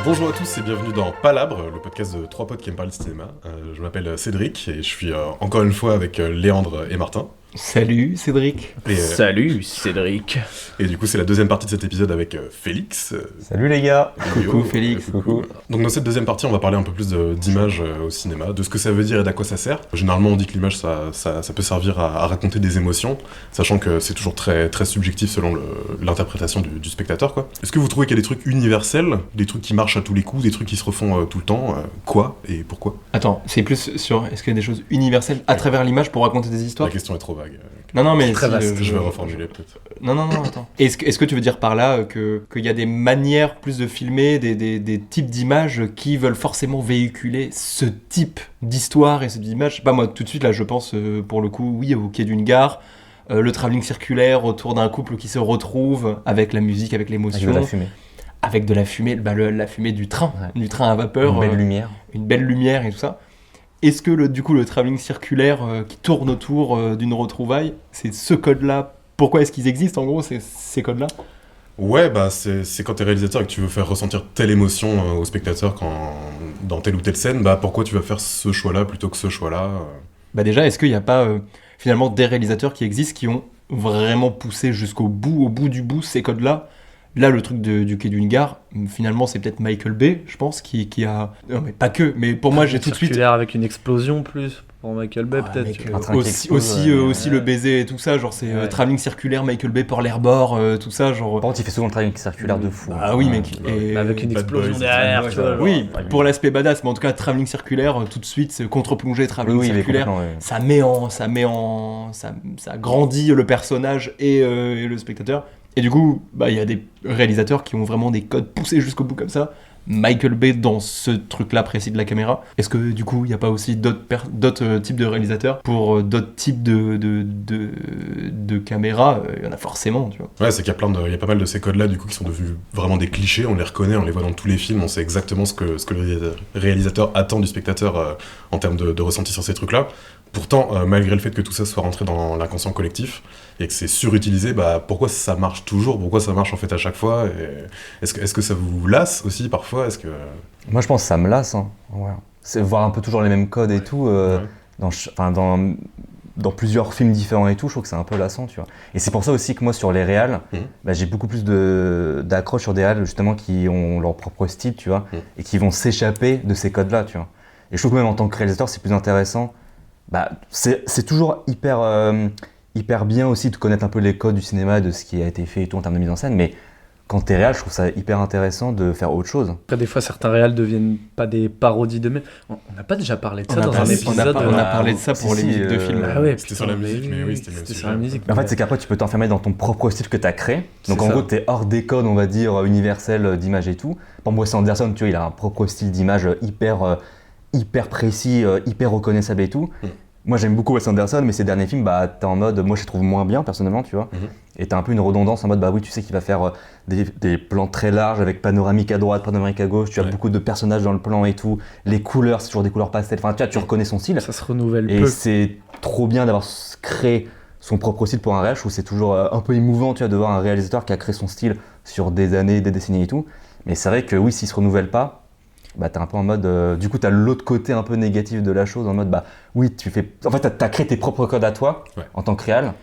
Bonjour à tous et bienvenue dans Palabre, le podcast de trois potes qui aiment parler de cinéma. Je m'appelle Cédric et je suis encore une fois avec Léandre et Martin. Salut Cédric. Salut Cédric. Et du coup c'est la deuxième partie de cet épisode avec Félix. Salut les gars. Coucou Félix. Coucou. Donc dans cette deuxième partie on va parler un peu plus d'images au cinéma, de ce que ça veut dire et d'à quoi ça sert. Généralement on dit que l'image ça peut servir à raconter des émotions, sachant que c'est toujours très, très subjectif selon l'interprétation du spectateur, quoi. Est-ce que vous trouvez qu'il y a des trucs universels, des trucs qui marchent à tous les coups, des trucs qui se refont tout le temps, quoi et pourquoi? Attends, c'est plus sur est-ce qu'il y a des choses universelles à travers l'image pour raconter des histoires? La question est trop vague. Non, mais très si, vaste. Je vais reformuler peut-être. Non, attends. Est-ce que tu veux dire par là qu'il y a des manières plus de filmer, des types d'images qui veulent forcément véhiculer ce type d'histoire et ce type d'image? Je sais pas, moi, tout de suite, là, je pense, pour le coup, oui, au quai d'une gare, le travelling circulaire autour d'un couple qui se retrouve avec la musique, avec l'émotion. Avec de la fumée. Avec de la fumée, la fumée du train à vapeur. Une belle lumière. Une belle lumière et tout ça. Est-ce que le travelling circulaire qui tourne autour d'une retrouvaille, c'est ce code-là? Pourquoi est-ce qu'ils existent en gros, ces codes-là? Ouais, bah c'est quand t'es réalisateur et que tu veux faire ressentir telle émotion au spectateur dans telle ou telle scène, bah pourquoi tu vas faire ce choix-là plutôt que ce choix-là Bah déjà, est-ce qu'il n'y a pas finalement des réalisateurs qui existent qui ont vraiment poussé jusqu'au bout, au bout du bout, ces codes-là? Là, le truc du quai d'une gare, finalement, c'est peut-être Michael Bay, je pense, qui a... Non, mais pas que, mais pour moi, j'ai tout de suite... Circulaire avec une explosion plus, pour Michael Bay, peut-être. Mec, Un train qui explose, aussi le baiser et tout ça, genre c'est travelling circulaire, Michael Bay, Pearl Harbor, tout ça, genre... Par contre, il fait souvent le travelling circulaire de fou. Ah oui, mec. Mais avec une Bad explosion Boys, derrière, tu vois. Oui, pour l'aspect badass, mais en tout cas, travelling circulaire, tout de suite, c'est contre-plongée, travelling circulaire, complètement, ça grandit le personnage et le spectateur. Et du coup, bah, y a des réalisateurs qui ont vraiment des codes poussés jusqu'au bout comme ça. Michael Bay dans ce truc-là précis de la caméra. Est-ce que du coup, il n'y a pas aussi d'autres types de réalisateurs pour d'autres types de caméras? Il y en a forcément, tu vois. Ouais, c'est qu'il y a pas mal de ces codes-là du coup qui sont devenus vraiment des clichés. On les reconnaît, on les voit dans tous les films, on sait exactement ce que le réalisateur attend du spectateur en termes de ressenti sur ces trucs-là. Pourtant, malgré le fait que tout ça soit rentré dans l'inconscient collectif et que c'est surutilisé, bah pourquoi ça marche toujours? Pourquoi ça marche en fait à chaque fois? Et est-ce que ça vous lasse aussi parfois? Moi, je pense que ça me lasse. Hein. Ouais. C'est voir un peu toujours les mêmes codes et tout. Dans plusieurs films différents et tout, je trouve que c'est un peu lassant, tu vois. Et c'est pour ça aussi que moi, sur les réals, j'ai beaucoup plus d'accroche sur des réals justement qui ont leur propre style, tu vois, et qui vont s'échapper de ces codes-là, tu vois. Et je trouve que même en tant que réalisateur, c'est plus intéressant. C'est toujours hyper bien aussi de connaître un peu les codes du cinéma, de ce qui a été fait et tout en termes de mise en scène, mais quand t'es réal, je trouve ça hyper intéressant de faire autre chose. Après, des fois, certains réals deviennent pas des parodies d'eux-mêmes. On n'a pas déjà parlé de ça dans un épisode. On a parlé de ça pour les musiques de films. Ah ouais, C'était sur la musique, mais oui, c'était sur la musique. En fait, c'est qu'après, tu peux t'enfermer dans ton propre style que t'as créé. Donc en gros, t'es hors des codes, on va dire, universels d'image et tout. Par exemple, Wes Anderson, tu vois, il a un propre style d'image hyper précis, hyper reconnaissable et tout. Moi j'aime beaucoup Wes Anderson, mais ces derniers films, t'es en mode, moi je les trouve moins bien personnellement, tu vois. Et t'as un peu une redondance en mode, oui, tu sais qu'il va faire des plans très larges avec panoramique à droite, panoramique à gauche, tu as beaucoup de personnages dans le plan et tout. Les couleurs, c'est toujours des couleurs pastel, enfin tu reconnais son style. Ça se renouvelle et peu. Et c'est trop bien d'avoir créé son propre style pour un réal. Je trouve que c'est toujours un peu émouvant, tu vois, de voir un réalisateur qui a créé son style sur des années, des décennies et tout. Mais c'est vrai que oui, s'il se renouvelle pas, t'es un peu en mode, du coup t'as l'autre côté un peu négatif de la chose, en mode oui, t'as créé tes propres codes à toi en tant que réal,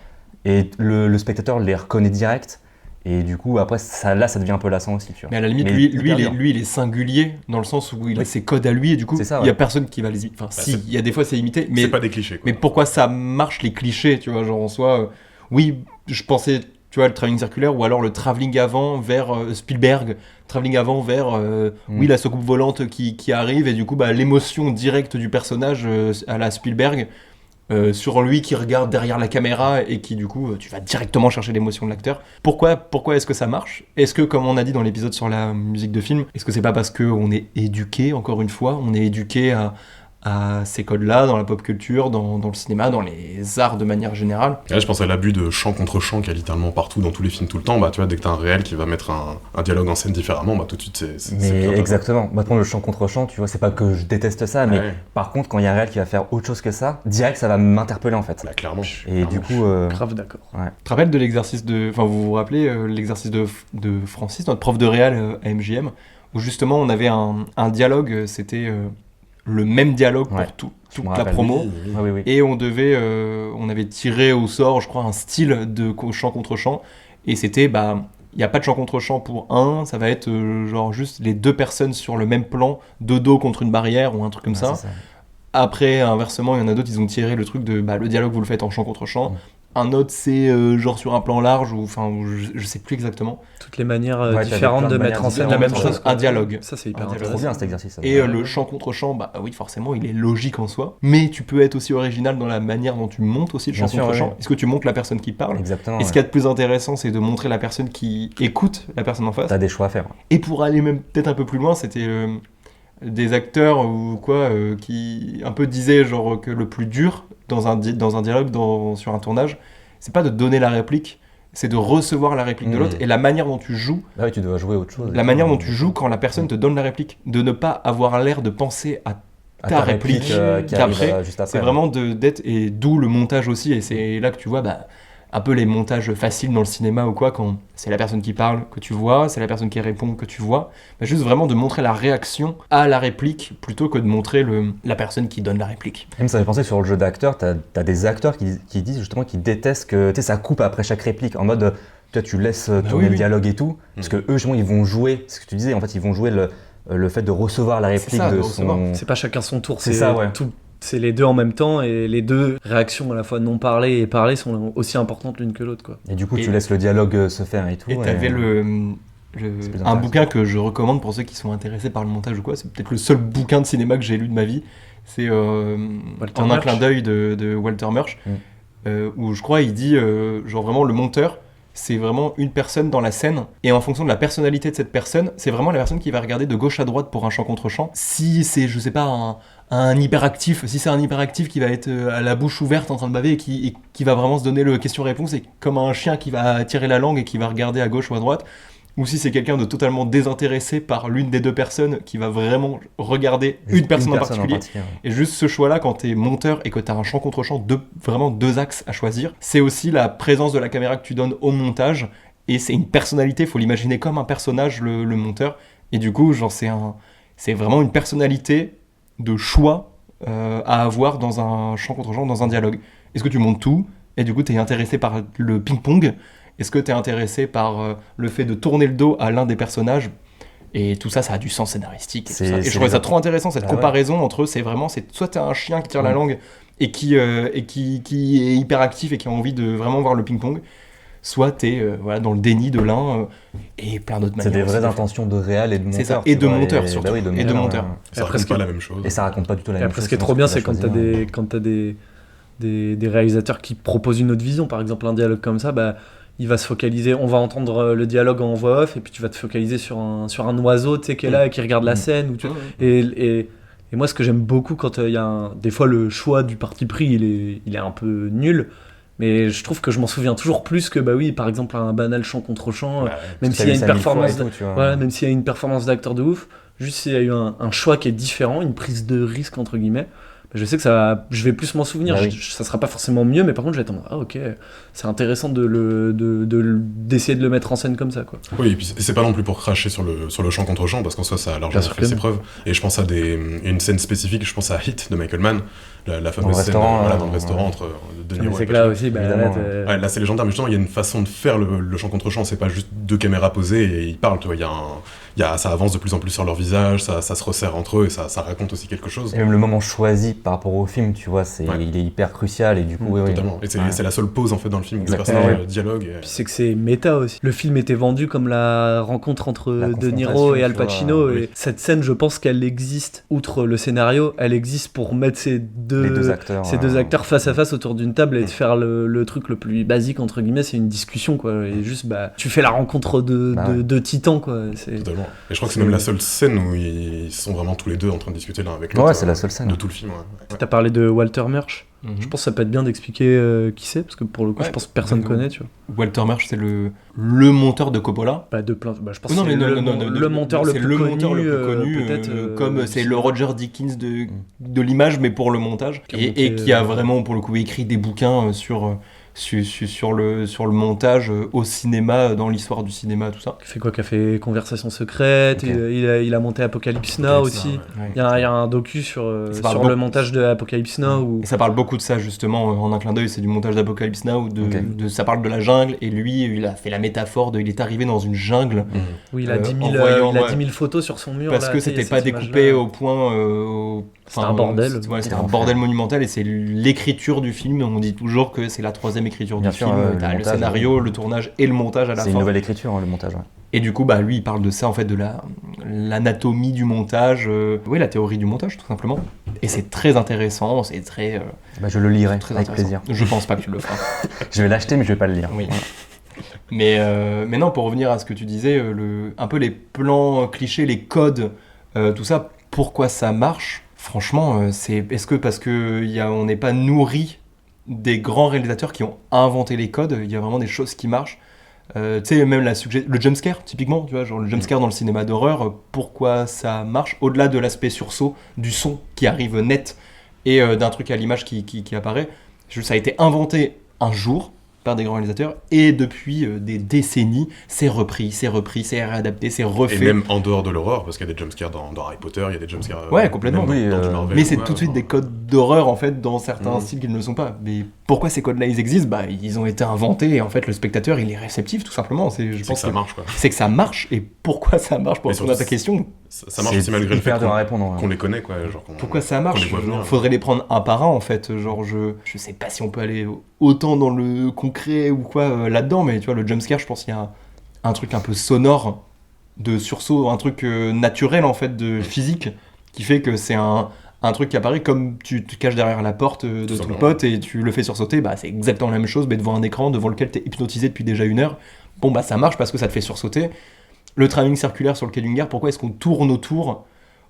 et le spectateur les reconnaît direct, et du coup après ça devient un peu lassant aussi, tu vois. Mais à la limite, lui il est singulier dans le sens où il a ses codes à lui, et du coup il y a personne qui va les imiter. Enfin si, il y a des fois c'est imité, mais c'est pas des clichés, quoi. Mais pourquoi ça marche les clichés, tu vois, genre en soi, oui, je pensais, tu vois, le travelling circulaire, ou alors le travelling avant vers Spielberg, travelling avant vers la soucoupe volante qui arrive, et du coup l'émotion directe du personnage à la Spielberg sur lui qui regarde derrière la caméra, et qui du coup tu vas directement chercher l'émotion de l'acteur. Pourquoi est-ce que ça marche? Est-ce que, comme on a dit dans l'épisode sur la musique de film, est-ce que c'est pas parce qu'on est éduqué, encore une fois, on est éduqué à ces codes-là, dans la pop culture, dans le cinéma, dans les arts de manière générale? Et là, je pense à l'abus de chant contre chant qu'il y a littéralement partout, dans tous les films, tout le temps. Tu vois, dès que t'as un réel qui va mettre un dialogue en scène différemment, tout de suite, c'est Mais exactement. Maintenant, le chant contre chant, tu vois, c'est pas que je déteste ça, mais par contre, quand il y a un réel qui va faire autre chose que ça, direct, ça va m'interpeller en fait. Clairement. Et du coup... Grave d'accord. Tu te rappelles de l'exercice de... Enfin, vous vous rappelez l'exercice de Francis, notre prof de réal à MJM, où justement on avait un dialogue, c'était le même dialogue Ouais, pour toute me la rappelle. promo. Oui. Et on avait tiré au sort, je crois, un style de chant contre chant. Et c'était, il n'y a pas de chant contre chant pour un, ça va être genre juste les deux personnes sur le même plan, de dos contre une barrière ou un truc comme Ouais, ça. c'est ça. Après, inversement, il y en a d'autres, ils ont tiré le truc de le dialogue, vous le faites en chant contre chant. Un autre, c'est genre sur un plan large, ou je sais plus exactement. Toutes les manières Ouais, t'avais différentes plein de de mettre en manières scène La la même même chose, chose. un dialogue. Ça, c'est hyper Un dialogue. Trop intéressant. bien cet exercice. ça. Et le chant contre chant, oui, forcément, il est logique en soi. Mais tu peux être aussi original dans la manière dont tu montes aussi le chant Bien sûr, contre chant. ouais. Est-ce que tu montes la personne qui parle? Exactement. Et ce qu'il y a de plus intéressant, c'est de montrer la personne qui écoute la personne en face. T'as des choix à faire. Et pour aller même peut-être un peu plus loin, c'était des acteurs ou quoi qui un peu disaient genre que le plus dur dans un dialogue, sur un tournage, c'est pas de donner la réplique, c'est de recevoir la réplique de l'autre et la manière dont tu joues. Là, oui, tu dois jouer autre chose. La manière dont tu joues quand la personne te donne la réplique, de ne pas avoir l'air de penser à ta réplique qui qu'après, arrive juste après. c'est vraiment d'être, et d'où le montage aussi, et c'est là que tu vois un peu les montages faciles dans le cinéma ou quoi, quand c'est la personne qui parle que tu vois, c'est la personne qui répond que tu vois, juste vraiment de montrer la réaction à la réplique plutôt que de montrer la personne qui donne la réplique. Même ça fait penser sur le jeu d'acteurs, t'as des acteurs qui disent justement qu'ils détestent que ça coupe après chaque réplique, en mode toi tu laisses tourner le dialogue et tout, parce que eux justement ils vont jouer, c'est ce que tu disais, en fait ils vont jouer le fait de recevoir la réplique ça, de de son... recevoir. C'est pas chacun son tour, C'est ça, ouais. C'est les deux en même temps et les deux réactions à la fois non parlées et parlées sont aussi importantes l'une que l'autre, quoi. Et du coup Et- tu laisses le dialogue se faire et tout. Et t'avais et- un intéressant. bouquin que je recommande pour ceux qui sont intéressés par le montage ou quoi, c'est peut-être le seul bouquin de cinéma que j'ai lu de ma vie, c'est Walter En un Murch. clin d'œil de Walter Murch, où je crois il dit genre vraiment le monteur c'est vraiment une personne dans la scène, et en fonction de la personnalité de cette personne, c'est vraiment la personne qui va regarder de gauche à droite pour un chant contre chant. Si c'est, je sais pas, un hyperactif, si c'est un hyperactif qui va être à la bouche ouverte en train de baver et qui va vraiment se donner le question-réponse, et comme un chien qui va tirer la langue et qui va regarder à gauche ou à droite, ou si c'est quelqu'un de totalement désintéressé par l'une des deux personnes qui va vraiment regarder une personne en particulier. ouais. Et juste ce choix-là, quand t'es monteur et que t'as un chant contre chant, vraiment deux axes à choisir, c'est aussi la présence de la caméra que tu donnes au montage, et c'est une personnalité, faut l'imaginer comme un personnage, le monteur, et du coup, genre c'est vraiment une personnalité de choix à avoir dans un chant contre chant, dans un dialogue. Est-ce que tu montes tout, et du coup t'es intéressé par le ping-pong? Est-ce que t'es intéressé par le fait de tourner le dos à l'un des personnages? Et tout ça, ça a du sens scénaristique. Et, tout ça. Et je trouvais ça trop intéressant, cette comparaison entre eux. C'est soit t'es un chien qui tire la langue et qui est hyper actif et qui a envie de vraiment voir le ping-pong, soit t'es dans le déni de l'un et plein d'autres manières. C'est des vraies aussi. intentions de réal et de monteur. C'est ça, tu et de vois, monteur surtout. bah oui, Et de monteur. ouais. Ça après, raconte pas la même chose. Et ça raconte pas du tout la Et même après, chose. ce qui est selon trop bien, que c'est quand t'as des réalisateurs qui proposent une autre vision. Par exemple, un dialogue comme ça, il va se focaliser, on va entendre le dialogue en voix off, et puis tu vas te focaliser sur un oiseau, tu sais, qui est là et qui regarde la scène. Et moi, ce que j'aime beaucoup quand il y a des fois le choix du parti pris, il est un peu nul. Mais je trouve que je m'en souviens toujours plus que, par exemple, un banal chant contre chant, même s'il y a une performance, même s'il y a une performance d'acteur de ouf, juste s'il y a eu un choix qui est différent, une prise de risque entre guillemets, je sais que je vais plus m'en souvenir. Bah oui. Ça sera pas forcément mieux, mais par contre je vais être en mode, ah ok, c'est intéressant d'essayer de le mettre en scène comme ça, quoi. Oui, et puis c'est pas non plus pour cracher sur le chant contre chant, parce qu'en soi ça a largement sûr fait que ses non. preuves. Et je pense à une scène spécifique, je pense à Hit de Michael Mann, la fameuse scène dans le restaurant entre De Niro C'est et que là Pacino. aussi, évidemment, Ouais, là c'est légendaire, mais justement il y a une façon de faire le chant contre chant, c'est pas juste deux caméras posées et ils parlent, tu vois, ça avance de plus en plus sur leur visage, ça se resserre entre eux et ça raconte aussi quelque chose. Et même le moment choisi par rapport au film, tu vois, il est hyper crucial et du coup, Totalement. Et c'est la seule pause en fait dans le film où les Exactement, personnages dialoguent. Et... Puis c'est que c'est méta aussi. Le film était vendu comme la rencontre entre La De Niro confrontation, et Al tu vois, Pacino. oui. Et cette scène, je pense qu'elle existe, outre le scénario, elle existe pour mettre ces les deux acteurs face à face autour d'une table et de faire le truc le plus basique, entre guillemets, c'est une discussion, quoi. Et juste, tu fais la renconre de titans, quoi. Totalement. Et je crois que c'est même la seule scène où ils sont vraiment tous les deux en train de discuter l'un avec l'autre. Ouais, c'est la seule scène. De tout le film. Ouais. T'as parlé de Walter Murch. Mhm. Je pense que ça peut être bien d'expliquer qui c'est, parce que pour le coup, Ouais, je pense que personne donc, connaît, tu vois. Walter Murch, c'est le monteur de Coppola. Je pense Non, que mais c'est non, le monteur le c'est plus le monteur le plus connu, peut-être. comme c'est le Roger Dickens de l'image, mais pour le montage, Qui a monté, et qui a vraiment, pour le coup, écrit des bouquins sur sur le montage au cinéma, dans l'histoire du cinéma, tout ça. Qui a fait Conversation secrète, Ok. il a monté Apocalypse Now Apocalypse aussi. Now, ouais. Il y a un docu sur Ça parle le beaucoup. montage de Apocalypse Now. Où... Et ça parle beaucoup de ça justement en un clin d'œil, c'est du montage d'Apocalypse Now, ça parle de la jungle, et lui il a fait la métaphore il est arrivé dans une jungle où il a 10 000, en voyant, il a ouais. 10 000 photos sur son mur. parce là, que tu sais, il y a c'était pas cette découpé image-là. au point. C'était un bordel. C'était un bordel monumental, et c'est l'écriture du film. On dit toujours que c'est la troisième écriture Bien du sûr, film. le T'as le montage, scénario, le tournage et le montage à la C'est fin. une nouvelle écriture, hein, le montage. Ouais. Et du coup, lui, il parle de ça, en fait, de l'anatomie du montage. Oui, la théorie du montage, tout simplement. Et c'est très intéressant, c'est très, Je le lirai très avec intéressant. plaisir. Je pense pas que tu le feras. Je vais l'acheter, mais je vais pas le lire. Oui. Mais non, pour revenir à ce que tu disais, un peu les plans clichés, les codes, tout ça, pourquoi ça marche? Franchement, est-ce que parce qu'on n'est pas nourri des grands réalisateurs qui ont inventé les codes? Il y a vraiment des choses qui marchent. Tu sais, même le jumpscare, typiquement, tu vois, genre le jumpscare dans le cinéma d'horreur, pourquoi ça marche? Au-delà de l'aspect sursaut, du son qui arrive net et d'un truc à l'image qui apparaît, ça a été inventé un jour par des grands réalisateurs, et depuis des décennies, c'est repris, c'est réadapté, c'est refait. Et même en dehors de l'horreur, parce qu'il y a des jumpscares dans Harry Potter, il y a des jumpscares Ouais, complètement. même Oui, dans du Marvel. Mais c'est ouais, tout de suite enfin, des codes d'horreur, en fait, dans certains Mhm. styles qui ne le sont pas. Mais pourquoi ces codes-là, ils existent? Ils ont été inventés, et en fait, le spectateur, il est réceptif, tout simplement. Je c'est pense que ça marche, quoi. c'est que ça marche, et pourquoi ça marche, pour Et répondre à ta surtout, question, Ça marche C'est aussi malgré le fait hyper dur à qu'on répondre. qu'on les connaît, quoi. Genre pourquoi ça marche? qu'on les voit venir. Faudrait les prendre un par un, en fait. Genre, je sais pas si on peut aller autant dans le concret ou quoi là-dedans, mais tu vois, le jumpscare, je pense qu'il y a un truc un peu sonore de sursaut, un truc naturel, en fait, de physique, qui fait que c'est un truc qui apparaît comme tu te caches derrière la porte de Tout ton simplement. pote et tu le fais sursauter, c'est exactement la même chose, mais devant un écran devant lequel t'es hypnotisé depuis déjà 1 heure. Bon, ça marche parce que ça te fait sursauter. Le travelling circulaire sur le quai d'une gare, pourquoi est-ce qu'on tourne autour?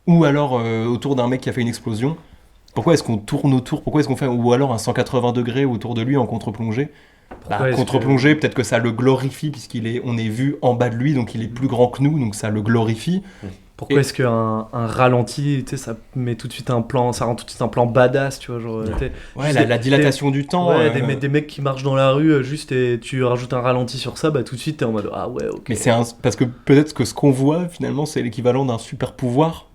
Ou alors autour d'un mec qui a fait une explosion? Pourquoi est-ce qu'on tourne autour? Pourquoi est-ce qu'on fait, ou alors un 180 degrés autour de lui en contre-plongée? Pourquoi est-ce Contre-plongée, peut-être que ça le glorifie, on est vu en bas de lui, donc il est plus grand que nous, donc ça le glorifie. Pourquoi est-ce qu'un ralenti, tu sais, ça met tout de suite un plan, ça rend tout de suite un plan badass, tu vois, genre, t'es- Ouais, juste la dilatation du temps. Ouais, des mecs qui marchent dans la rue, juste et tu rajoutes un ralenti sur ça, tout de suite t'es en mode ah ouais, ok. Mais parce que peut-être que ce qu'on voit, finalement, c'est l'équivalent d'un super pouvoir.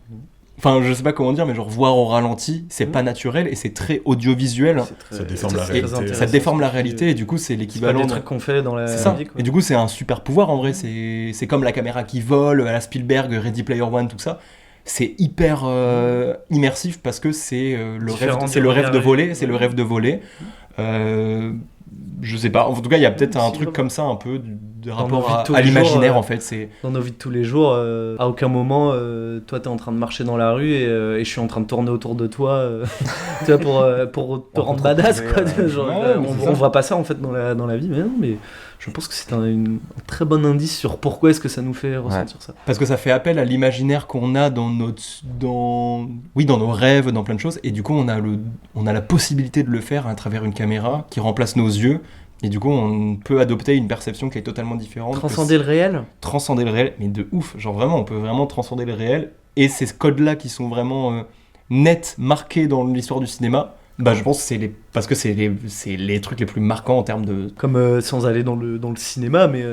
Enfin, je sais pas comment dire, mais genre voir au ralenti, c'est pas naturel et c'est très audiovisuel. C'est très- Ça déforme c'est la très réalité. intéressant, Ça déforme la ce que tu réalité dis. et du coup, c'est C'est pas l'équivalent. des trucs qu'on fait dans la C'est ça. vie, quoi. Et du coup, c'est un super pouvoir en vrai. C'est comme la caméra qui vole à la Spielberg, Ready Player One, tout ça. C'est hyper immersif parce que c'est Différent c'est du le rêve de regard. voler. C'est le rêve de voler. Je sais pas. En tout cas, il y a peut-être un Si, truc ouais. comme ça, un peu de Dans rapport nos vies de tous à les jours, l'imaginaire en fait. C'est Dans nos vies de tous les jours, à aucun moment, toi t'es en train de marcher dans la rue et je suis en train de tourner autour de toi, tu vois, pour te rendre badass, quoi. Genre, Ouais, mais c'est ça. on voit pas ça en fait dans la vie, mais non, mais je pense que c'est un très bon indice sur pourquoi est-ce que ça nous fait ressentir ça. parce que ça fait appel à l'imaginaire qu'on a dans nos rêves, dans plein de choses. Et du coup, on a la possibilité de le faire à travers une caméra qui remplace nos yeux. Et du coup, on peut adopter une perception qui est totalement différente. Transcender le réel. Transcender le réel, mais de ouf. Genre vraiment, on peut vraiment transcender le réel. Et ces codes-là qui sont vraiment nets, marqués dans l'histoire du cinéma, je pense que parce que c'est les trucs les plus marquants en termes de... Comme sans aller dans le cinéma, mais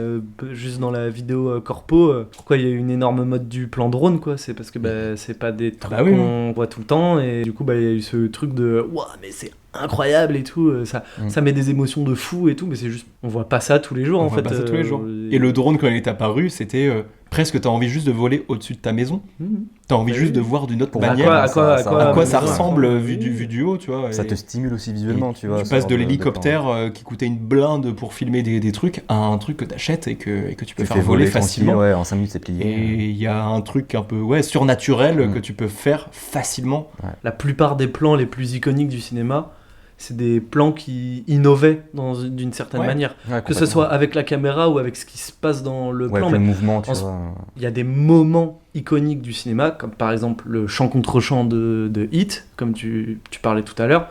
juste dans la vidéo corpo, pourquoi il y a eu une énorme mode du plan drone, quoi? C'est parce que c'est pas des trucs oui, qu'on voit tout le temps, et du coup il y a eu ce truc de ouah, mais c'est incroyable et tout, ça met des émotions de fou et tout, mais c'est juste, on voit pas ça tous les jours On en voit fait. pas ça tous les jours. Et le drone, quand il est apparu, c'était presque, t'as envie juste de voler au-dessus de ta maison. Mhm. T'as envie Bah juste oui. de voir d'une autre Pour manière à quoi à quoi ça besoin. ressemble Oui. vu du haut, tu vois. Ça Et- te stimule aussi visuellement, tu vois. Tu ce passes genre de l'hélicoptère qui coûtait une blinde pour filmer des trucs à un truc que t'achètes et que tu peux Tu faire fais voler voler facilement. tranquille, ouais, en 5 minutes c'est plié. Et il y a un truc un peu surnaturel Mm. que tu peux faire facilement. La plupart des plans les plus iconiques du cinéma, c'est des plans qui innovaient d'une certaine Ouais. manière. Ouais, Que ce complètement. soit avec la caméra ou avec ce qui se passe dans le Ouais, plan. avec le Mais mouvement, tu en- vois. il y a des moments iconiques du cinéma, comme par exemple le chant contre chant de Hit, comme tu parlais tout à l'heure.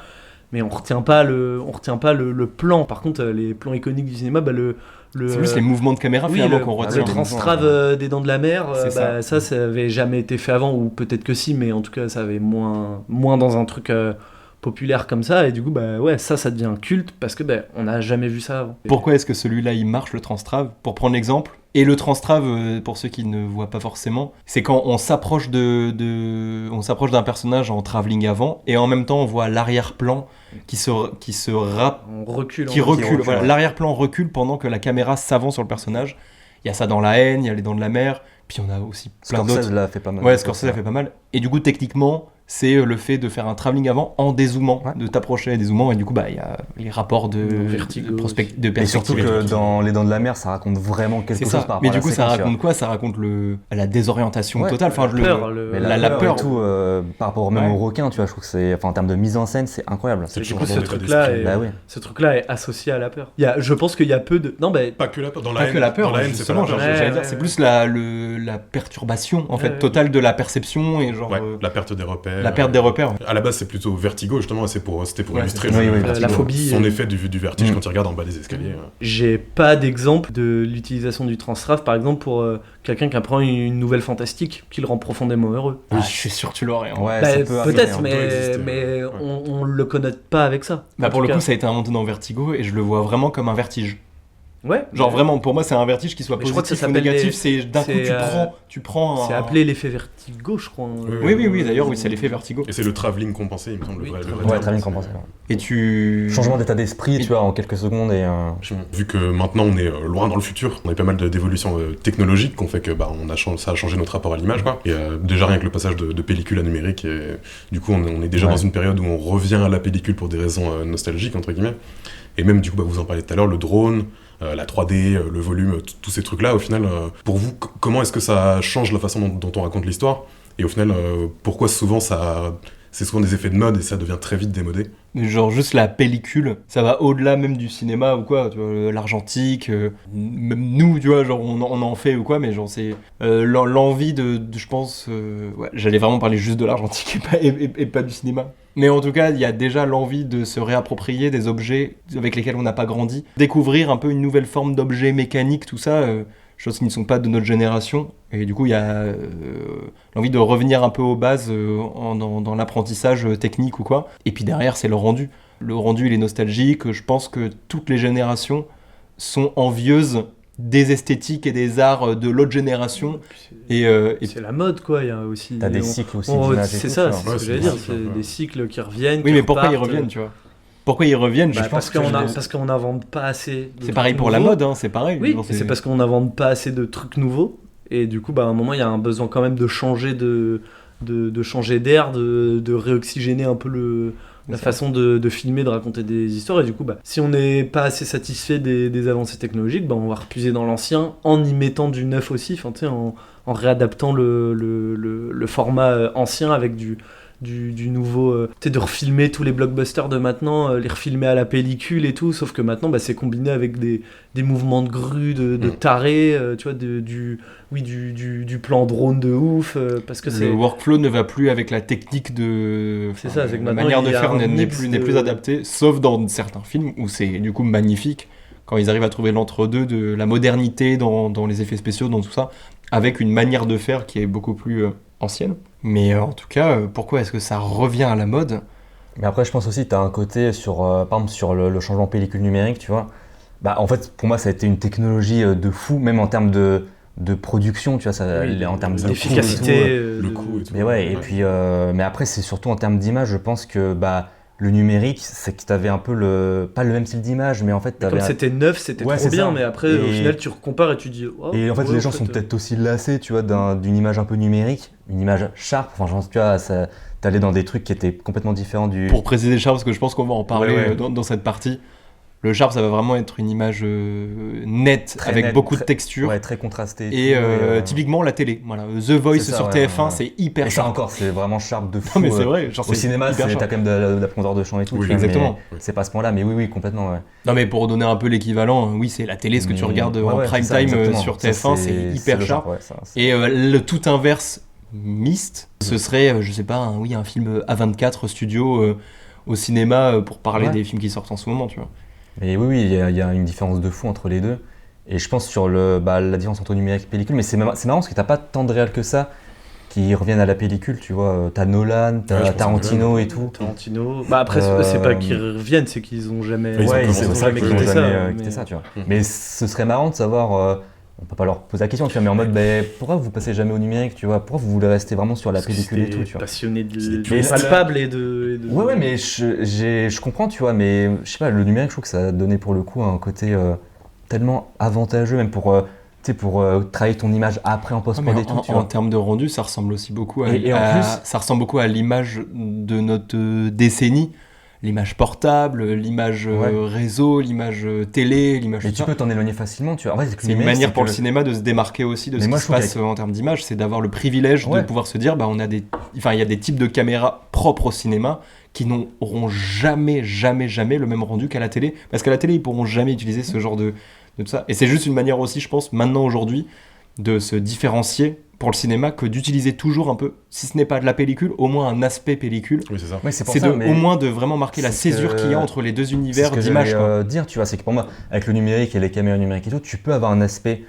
Mais on retient pas le plan. Par contre, les plans iconiques du cinéma, C'est juste les mouvements de caméra oui, finalement le, qu'on le retient. le Transtrave des Dents de la Mer, C'est ça avait jamais été fait avant, ou peut-être que si, mais en tout cas ça avait moins dans un truc populaire comme ça, et du coup, bah ouais, ça devient culte parce que on n'a jamais vu ça avant. Pourquoi est-ce que celui-là il marche, le Transtrave? Pour prendre l'exemple. Et le Transtrave, pour ceux qui ne voient pas forcément, c'est quand on s'approche on s'approche d'un personnage en travelling avant, et en même temps on voit l'arrière-plan qui On recule. recule. Voilà, l'arrière-plan recule pendant que la caméra s'avance sur le personnage. Il y a ça dans La Haine, il y a Les Dents de la Mer, puis on a aussi plein d'autres. Scorsese l'a fait pas mal. Ouais, Scorsese l'a fait pas mal. Et du coup, techniquement, c'est le fait de faire un travelling avant en dézoomant, de t'approcher dézoomant, et du coup, il y a les rapports de Vertigo, de Et perspective. surtout que dans Les Dents de la Mer, ça raconte vraiment quelque C'est chose ça. par rapport Mais à du la coup, ça séquence, tu vois. raconte quoi? Ça raconte la désorientation Ouais, totale. Enfin, Mais la peur. et tout, par rapport même Ouais. au requin, tu vois, je trouve que c'est, enfin, en termes de mise en scène, c'est incroyable. C'est Et du toujours coup, dans ce l'état truc-là d'esprit. est, Bah oui. ce truc-là est associé à la peur. Je pense qu'il y a peu de. Non, Pas que la peur. Dans Pas la que la peur, dans la haine, c'est pas justement, la peur. Ouais, j'allais dire, ouais, c'est ouais. plus la perturbation en fait Ouais. totale de la perception et genre Ouais, la perte des repères. la perte des repères. À la base, c'est plutôt Vertigo, justement, et c'était pour Ouais, illustrer c'est ça. le- Oui, oui, la Vertigo. phobie. son effet du vertige Mm. quand il regarde en bas des escaliers. J'ai pas d'exemple de l'utilisation du Transtrave, par exemple, pour quelqu'un qui apprend une nouvelle fantastique qui le rend profondément heureux. Ah, je suis sûr que tu l'aurais. hein. Ouais, Bah, ça peut arriver, peut-être, hein. doit exister, mais ouais. on le connaît pas avec ça. Bah, En pour tout le cas. coup, ça a été inventé dans Vertigo et je le vois vraiment comme un vertige. Ouais. Genre vraiment, pour moi, c'est un vertige qui soit Mais je crois que ça positif ou s'appelle négatif. les- C'est d'un coup, c'est, tu prends. C'est un- appelé l'effet Vertigo, je crois. Oui. D'ailleurs, oui, c'est l'effet Vertigo. Et c'est le travelling compensé, il me semble. Oui, le vrai travelling. terme, Ouais, très bien c'est- compensé. Et tu. Changement d'état d'esprit, Et- tu vois, en quelques secondes et. Vu que maintenant on est loin dans le futur, on a eu pas mal d'évolutions technologiques qui ont fait que ça a changé notre rapport à l'image, quoi. Et déjà rien que le passage de pellicule à numérique, et du coup on est déjà Ouais. dans une période où on revient à la pellicule pour des raisons nostalgiques entre guillemets. Et même du coup, vous en parliez tout à l'heure, le drone, la 3D, le volume, tous ces trucs-là, au final, pour vous, comment est-ce que ça change la façon dont on raconte l'histoire? Et au final, pourquoi souvent c'est souvent des effets de mode et ça devient très vite démodé? Genre juste la pellicule, ça va au-delà même du cinéma ou quoi, tu vois, l'argentique, même nous, tu vois, genre on en fait ou quoi, mais genre c'est l'envie je pense, ouais, j'allais vraiment parler juste de l'argentique et pas du cinéma. Mais en tout cas, il y a déjà l'envie de se réapproprier des objets avec lesquels on n'a pas grandi, découvrir un peu une nouvelle forme d'objets mécaniques, tout ça, choses qui ne sont pas de notre génération. Et du coup, il y a l'envie de revenir un peu aux bases dans l'apprentissage technique ou quoi. Et puis derrière, c'est le rendu. Le rendu, il est nostalgique. Je pense que toutes les générations sont envieuses des esthétiques et des arts de l'autre génération. Et C'est la mode, quoi. Il y a aussi. T'as des cycles aussi Oh, d'images et c'est tout, ça, tu c'est vois. ce que j'allais dire. des C'est cycles, des cycles qui reviennent. oui, qui mais pourquoi ils repartent. reviennent, tu vois? Pourquoi ils reviennent? Bah, Je parce pense que parce qu'on n'invente pas assez. de c'est pareil trucs pour la nouveaux. mode, hein, c'est pareil. Oui, Genre, et c'est parce qu'on n'invente pas assez de trucs nouveaux. Et du coup, à un moment, il y a un besoin quand même de changer de changer d'air, de réoxygéner un peu la ça. façon de filmer, de raconter des histoires. Et du coup, si on n'est pas assez satisfait des avancées technologiques, on va repuiser dans l'ancien en y mettant du neuf aussi, enfin, tu sais, en réadaptant le format ancien avec du nouveau, tu sais, de refilmer tous les blockbusters de maintenant, les refilmer à la pellicule et tout, sauf que maintenant c'est combiné avec des mouvements de grue, de taré, tu vois, du plan drone de ouf, parce que c'est... le workflow ne va plus avec la technique de. C'est ça, c'est que la maintenant, manière de il y a faire un n'est mix n'est de- plus adaptée, sauf dans certains films où c'est du coup magnifique, quand ils arrivent à trouver l'entre-deux de la modernité dans les effets spéciaux, dans tout ça, avec une manière de faire qui est beaucoup plus ancienne. Mais en tout cas, pourquoi est-ce que ça revient à la mode? Mais après, je pense aussi, tu as un côté sur, par exemple, sur le changement pellicule numérique, tu vois. Bah, en fait, pour moi, ça a été une technologie de fou, même en termes de production, tu vois, ça, Oui, en termes d'efficacité, coût et tout, Le de- coup et tout. Mais ouais, et puis, mais après, c'est surtout en termes d'image, je pense que le numérique, c'est que tu avais un peu pas le même style d'image, mais en fait, tu Comme avais. c'était neuf, c'était Ouais, trop c'est bien, ça. mais après, au Et- final, tu recompares et tu dis... oh, Et en fait, ouais, les gens sont peut-être aussi lassés, tu vois, d'une image un peu numérique, une image sharp. Enfin, genre, tu vois, t'allais dans des trucs qui étaient complètement différents du. Pour préciser le Sharp, parce que je pense qu'on va en parler Ouais. dans cette partie, le Sharp, ça va vraiment être une image nette, Très avec nette, beaucoup de très- texture. Ouais, très contrasté. Et tout, typiquement la télé, voilà. The Voice C'est ça, sur ouais, TF1, ouais. c'est hyper Et ça sharp. encore, c'est vraiment sharp de fou. Non mais c'est vrai, genre Au c'est cinéma, hyper t'as sharp. quand même de la profondeur de champ et tout. Oui, tu vois, exactement. mais C'est pas à ce point-là, mais oui, complètement, ouais. Non mais pour donner un peu l'équivalent, oui c'est la télé, ce que tu Mais- regardes ouais, en ouais, prime c'est ça, time exactement. sur Ça, TF1, c'est hyper le sharp. ouais, ça, c'est- Et le tout inverse mixte, ce serait, je sais pas, un film A24 studio au cinéma pour parler Ouais. des films qui sortent en ce moment, tu vois. Mais oui, il y a une différence de fou entre les deux. Et je pense sur la différence entre numérique et pellicule, mais c'est marrant parce que t'as pas tant de réel que ça qui reviennent à la pellicule, tu vois. T'as Nolan, t'as Ouais, je pense Tarantino que et tout. Tarantino. Bah après, c'est pas qu'ils reviennent, c'est qu'ils ont jamais. Ils ont Ouais, commencé c'est ça, vrai qu'ils n'ont quitté jamais quitté mais- ça, tu vois. Mhm. Mais ce serait marrant de savoir, on peut pas leur poser la question, tu vois, mais en mode, pourquoi vous passez jamais au numérique, tu vois? Pourquoi vous voulez rester vraiment sur la Parce que pellicule et c'était tout, tu vois? passionné C'est de plus palpable et de. Ouais, mais je comprends, tu vois, mais je sais pas, le numérique, je trouve que ça a donné pour le coup un côté tellement avantageux, même pour, tu sais, pour travailler ton image après en Ah, post-prod mais et tout, tu en vois. termes de rendu, ça ressemble aussi beaucoup à, Et en à- plus- ça ressemble beaucoup à l'image de notre décennie, l'image portable, l'image Ouais. réseau, l'image télé, l'image Mais tout tu ça. peux t'en éloigner facilement, tu vois. En fait, avec le C'est une numérique, manière c'est pour que- le cinéma de se démarquer aussi de Mais ce moi, qui je se trouve passe en termes d'image, c'est d'avoir le privilège Ouais. de pouvoir se dire, bah, il y a des types de caméras propres au cinéma qui n'auront jamais le même rendu qu'à la télé, parce qu'à la télé, ils pourront jamais utiliser ce genre de tout ça. Et c'est juste une manière aussi, je pense, maintenant aujourd'hui, de se différencier pour le cinéma que d'utiliser toujours un peu, si ce n'est pas de la pellicule, au moins un aspect pellicule. Oui, c'est ça. Ouais, c'est pour C'est ça, de, mais au moins de vraiment marquer la c'est ce césure que- qu'il y a entre les deux c'est univers ce que d'image. j'allais dire, tu vois, c'est que pour moi, avec le numérique et les caméras numériques et tout, tu peux avoir un aspect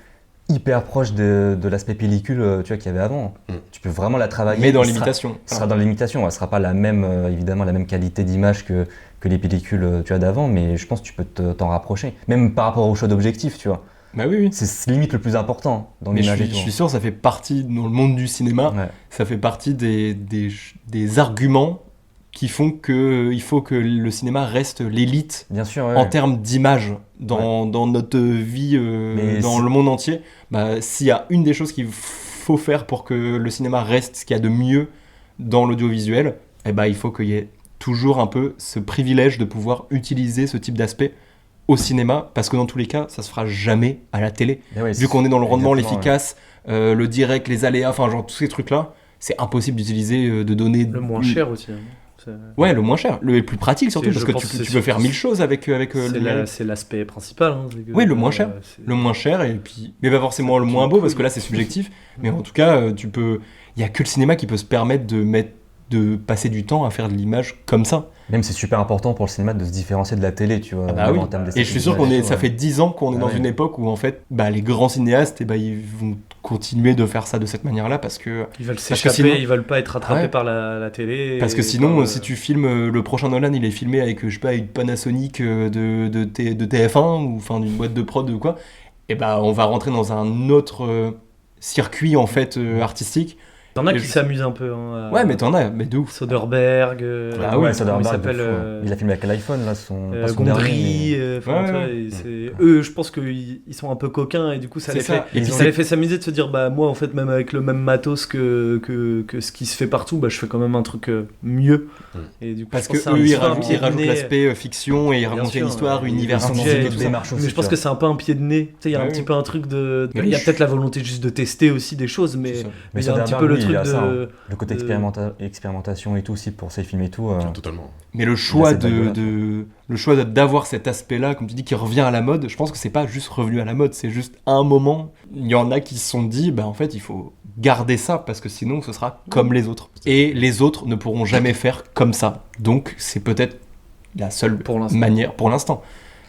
hyper proche de l'aspect pellicule, tu vois, qu'il y avait avant. Mm. Tu peux vraiment la travailler. Mais dans Il sera- l'imitation. Ce sera dans l'imitation, elle sera pas la même, évidemment, la même qualité d'image que les pellicules, tu vois, d'avant, mais je pense que tu peux t'en rapprocher. Même par rapport au choix d'objectif, tu vois. Bah oui, oui. C'est limite le plus important dans Mais je l'image et suis, tout. je suis sûr, ça fait partie, dans le monde du cinéma, Ouais. ça fait partie des arguments qui font qu'il faut que le cinéma reste l'élite Bien sûr, ouais. en termes d'image dans notre vie, Mais dans c'est- le monde entier. Bah, s'il y a une des choses qu'il faut faire pour que le cinéma reste ce qu'il y a de mieux dans l'audiovisuel, eh ben, il faut qu'il y ait toujours un peu ce privilège de pouvoir utiliser ce type d'aspect au cinéma, parce que dans tous les cas, ça se fera jamais à la télé. Mais ouais, Vu qu'on est dans le rendement, exactement, l'efficace, le direct, les aléas, enfin genre tous ces trucs-là, c'est impossible d'utiliser, de donner... Le moins cher aussi. Hein. C'est- Ouais, le moins cher, le plus pratique surtout, C'est- parce je que pense que tu c'est peux faire surtout- 1000 choses avec le C'est numérique. c'est l'aspect principal. Hein, c'est que- Oui, le moins cher. c'est- Le moins cher, et puis... Mais pas forcément le moins beau, parce que là c'est subjectif, mais en tout cas, il y a que le cinéma qui peut se permettre de passer du temps à faire de l'image comme ça. Même c'est super important pour le cinéma de se différencier de la télé, tu vois. Ah bah même oui. en termes Et je suis d'esthétique sûr d'image, ça ouais. fait 10 ans qu'on est Ah dans ouais. une époque où en fait, les grands cinéastes, ils vont continuer de faire ça de cette manière-là parce que Ils veulent que s'échapper, sinon- ils veulent pas être rattrapés Ouais. par la télé. Parce que et sinon, par, si tu filmes le prochain Nolan, il est filmé avec, je sais pas, une Panasonic de TF1 ou enfin d'une boîte de prod ou quoi, et bah on va rentrer dans un autre circuit en fait artistique. T'en as et qui je- s'amusent un peu. Hein, Ouais, mais t'en as, mais de ouf. Soderbergh. Ah ouais, oui, Soderbergh, comment il de s'appelle, fou, hein. Il a filmé avec l'iPhone, là, pas son Gondry. dernier, enfin, Ouais, tu vois, ouais. et eux, je pense qu'ils sont un peu coquins et du coup, ça C'est les ça. fait. Et puis ça c'est- les fait s'amuser de se dire, bah moi, en fait, même avec le même matos que ce qui se fait partout, bah je fais quand même un truc mieux. Et du coup, Parce je pense que c'est un eux, petit ils peu un rajoutent, pied de nez. l'aspect fiction et ils Bien racontent sûr, une histoire, ouais. univers Ils sont scientifique dans et une tout ça. démarche aussi, Mais je pense tu que vois. c'est un peu un pied de nez. Tu sais, il y a Ouais, un oui. petit peu un truc de. Mais Il y a je- peut-être la volonté juste de tester aussi des choses, mais C'est ça. il y a un petit peu Soderbergh, le lui, truc il a ça, hein. de. Le côté expérimentation et tout aussi pour ses films et tout. Totalement. Mais le choix cette vague-là, le choix d'avoir cet aspect-là, comme tu dis, qui revient à la mode, je pense que c'est pas juste revenu à la mode, c'est juste à un moment, il y en a qui se sont dit, bah en fait, il faut garder ça parce que sinon ce sera comme les autres. Et les autres ne pourront jamais faire comme ça. Donc c'est peut-être la seule Pour l'instant. manière pour l'instant.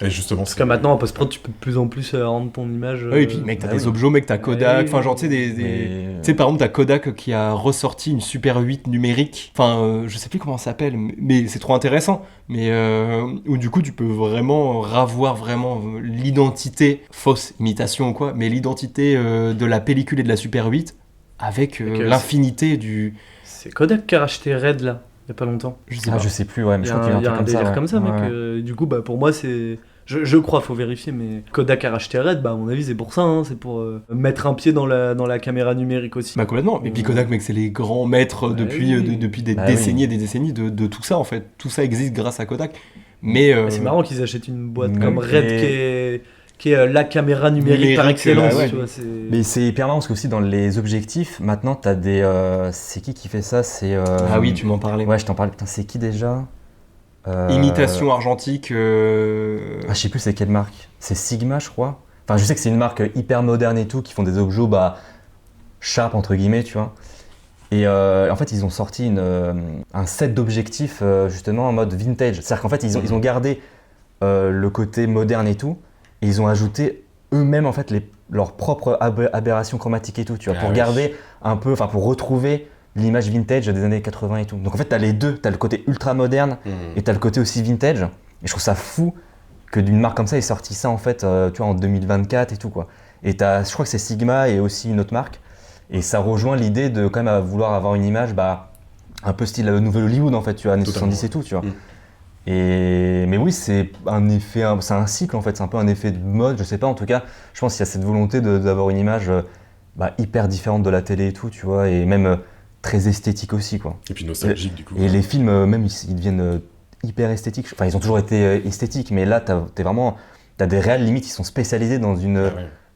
Et justement, Parce que maintenant, en post-prod, tu peux de plus en plus rendre ton image. Oui, et puis mec, t'as bah des oui. objets, mec, t'as Kodak, oui, enfin genre tu sais Mais- tu sais par exemple t'as Kodak qui a ressorti une Super 8 numérique, enfin je sais plus comment ça s'appelle, mais c'est trop intéressant, mais où du coup tu peux vraiment ravoir vraiment l'identité, fausse imitation ou quoi, mais l'identité de la pellicule et de la Super 8 avec Ok, l'infinité du... C'est Kodak qui a racheté Red là, il y a pas longtemps. Je sais Ah, pas. je sais plus, ouais, mais Il y je a crois qu'il y a il y a un un truc délire ouais. comme ça, mec. Ouais. Du coup, bah, pour moi, c'est. Je crois, faut vérifier, mais Kodak a racheté Red, bah, à mon avis, c'est pour ça. Hein, c'est pour mettre un pied dans la caméra numérique aussi. Bah complètement, et puis Kodak mec c'est les grands maîtres Bah depuis, oui. depuis des Bah décennies et des décennies de tout ça en fait, tout ça existe grâce à Kodak, mais... C'est marrant qu'ils achètent une boîte mais- comme Red qui est la caméra numérique par Numérique, excellence. ouais. Tu vois, c'est... Mais c'est hyper marrant parce que aussi dans les objectifs, maintenant t'as des. C'est qui fait ça? C'est. Ah oui, tu m'en parlais. Ouais, je t'en parlais. Putain, c'est qui déjà? Imitation argentique. Ah, je sais plus c'est quelle marque. C'est Sigma, je crois. Enfin, je sais que c'est une marque hyper moderne et tout, qui font des objets, bah, sharp entre guillemets, tu vois. Et en fait, ils ont sorti un set d'objectifs justement en mode vintage. C'est-à-dire qu'en fait, ils ont gardé le côté moderne et tout, et ils ont ajouté eux-mêmes en fait leur propre aberration chromatique et tout, tu vois, pour ouais. garder un peu, enfin pour retrouver l'image vintage des années 80 et tout. Donc en fait, t'as les deux, t'as le côté ultra moderne et t'as le côté aussi vintage. Et je trouve ça fou que d'une marque comme ça ait sorti ça en fait, tu vois, en 2024 et tout quoi. Et je crois que c'est Sigma et aussi une autre marque. Et ça rejoint l'idée de quand même vouloir avoir une image, un peu style Nouvelle Hollywood en fait, tu vois, années Totalement. 70 et tout, tu vois. Mais oui, c'est un effet, c'est un cycle en fait, c'est un peu un effet de mode, je sais pas, en tout cas, je pense qu'il y a cette volonté d'avoir une image hyper différente de la télé et tout, tu vois, et même très esthétique aussi, quoi. Et puis nostalgique, du coup. Et les films, même, ils deviennent hyper esthétiques, enfin, ils ont toujours été esthétiques, mais là, t'as des réelles limites, ils sont spécialisés dans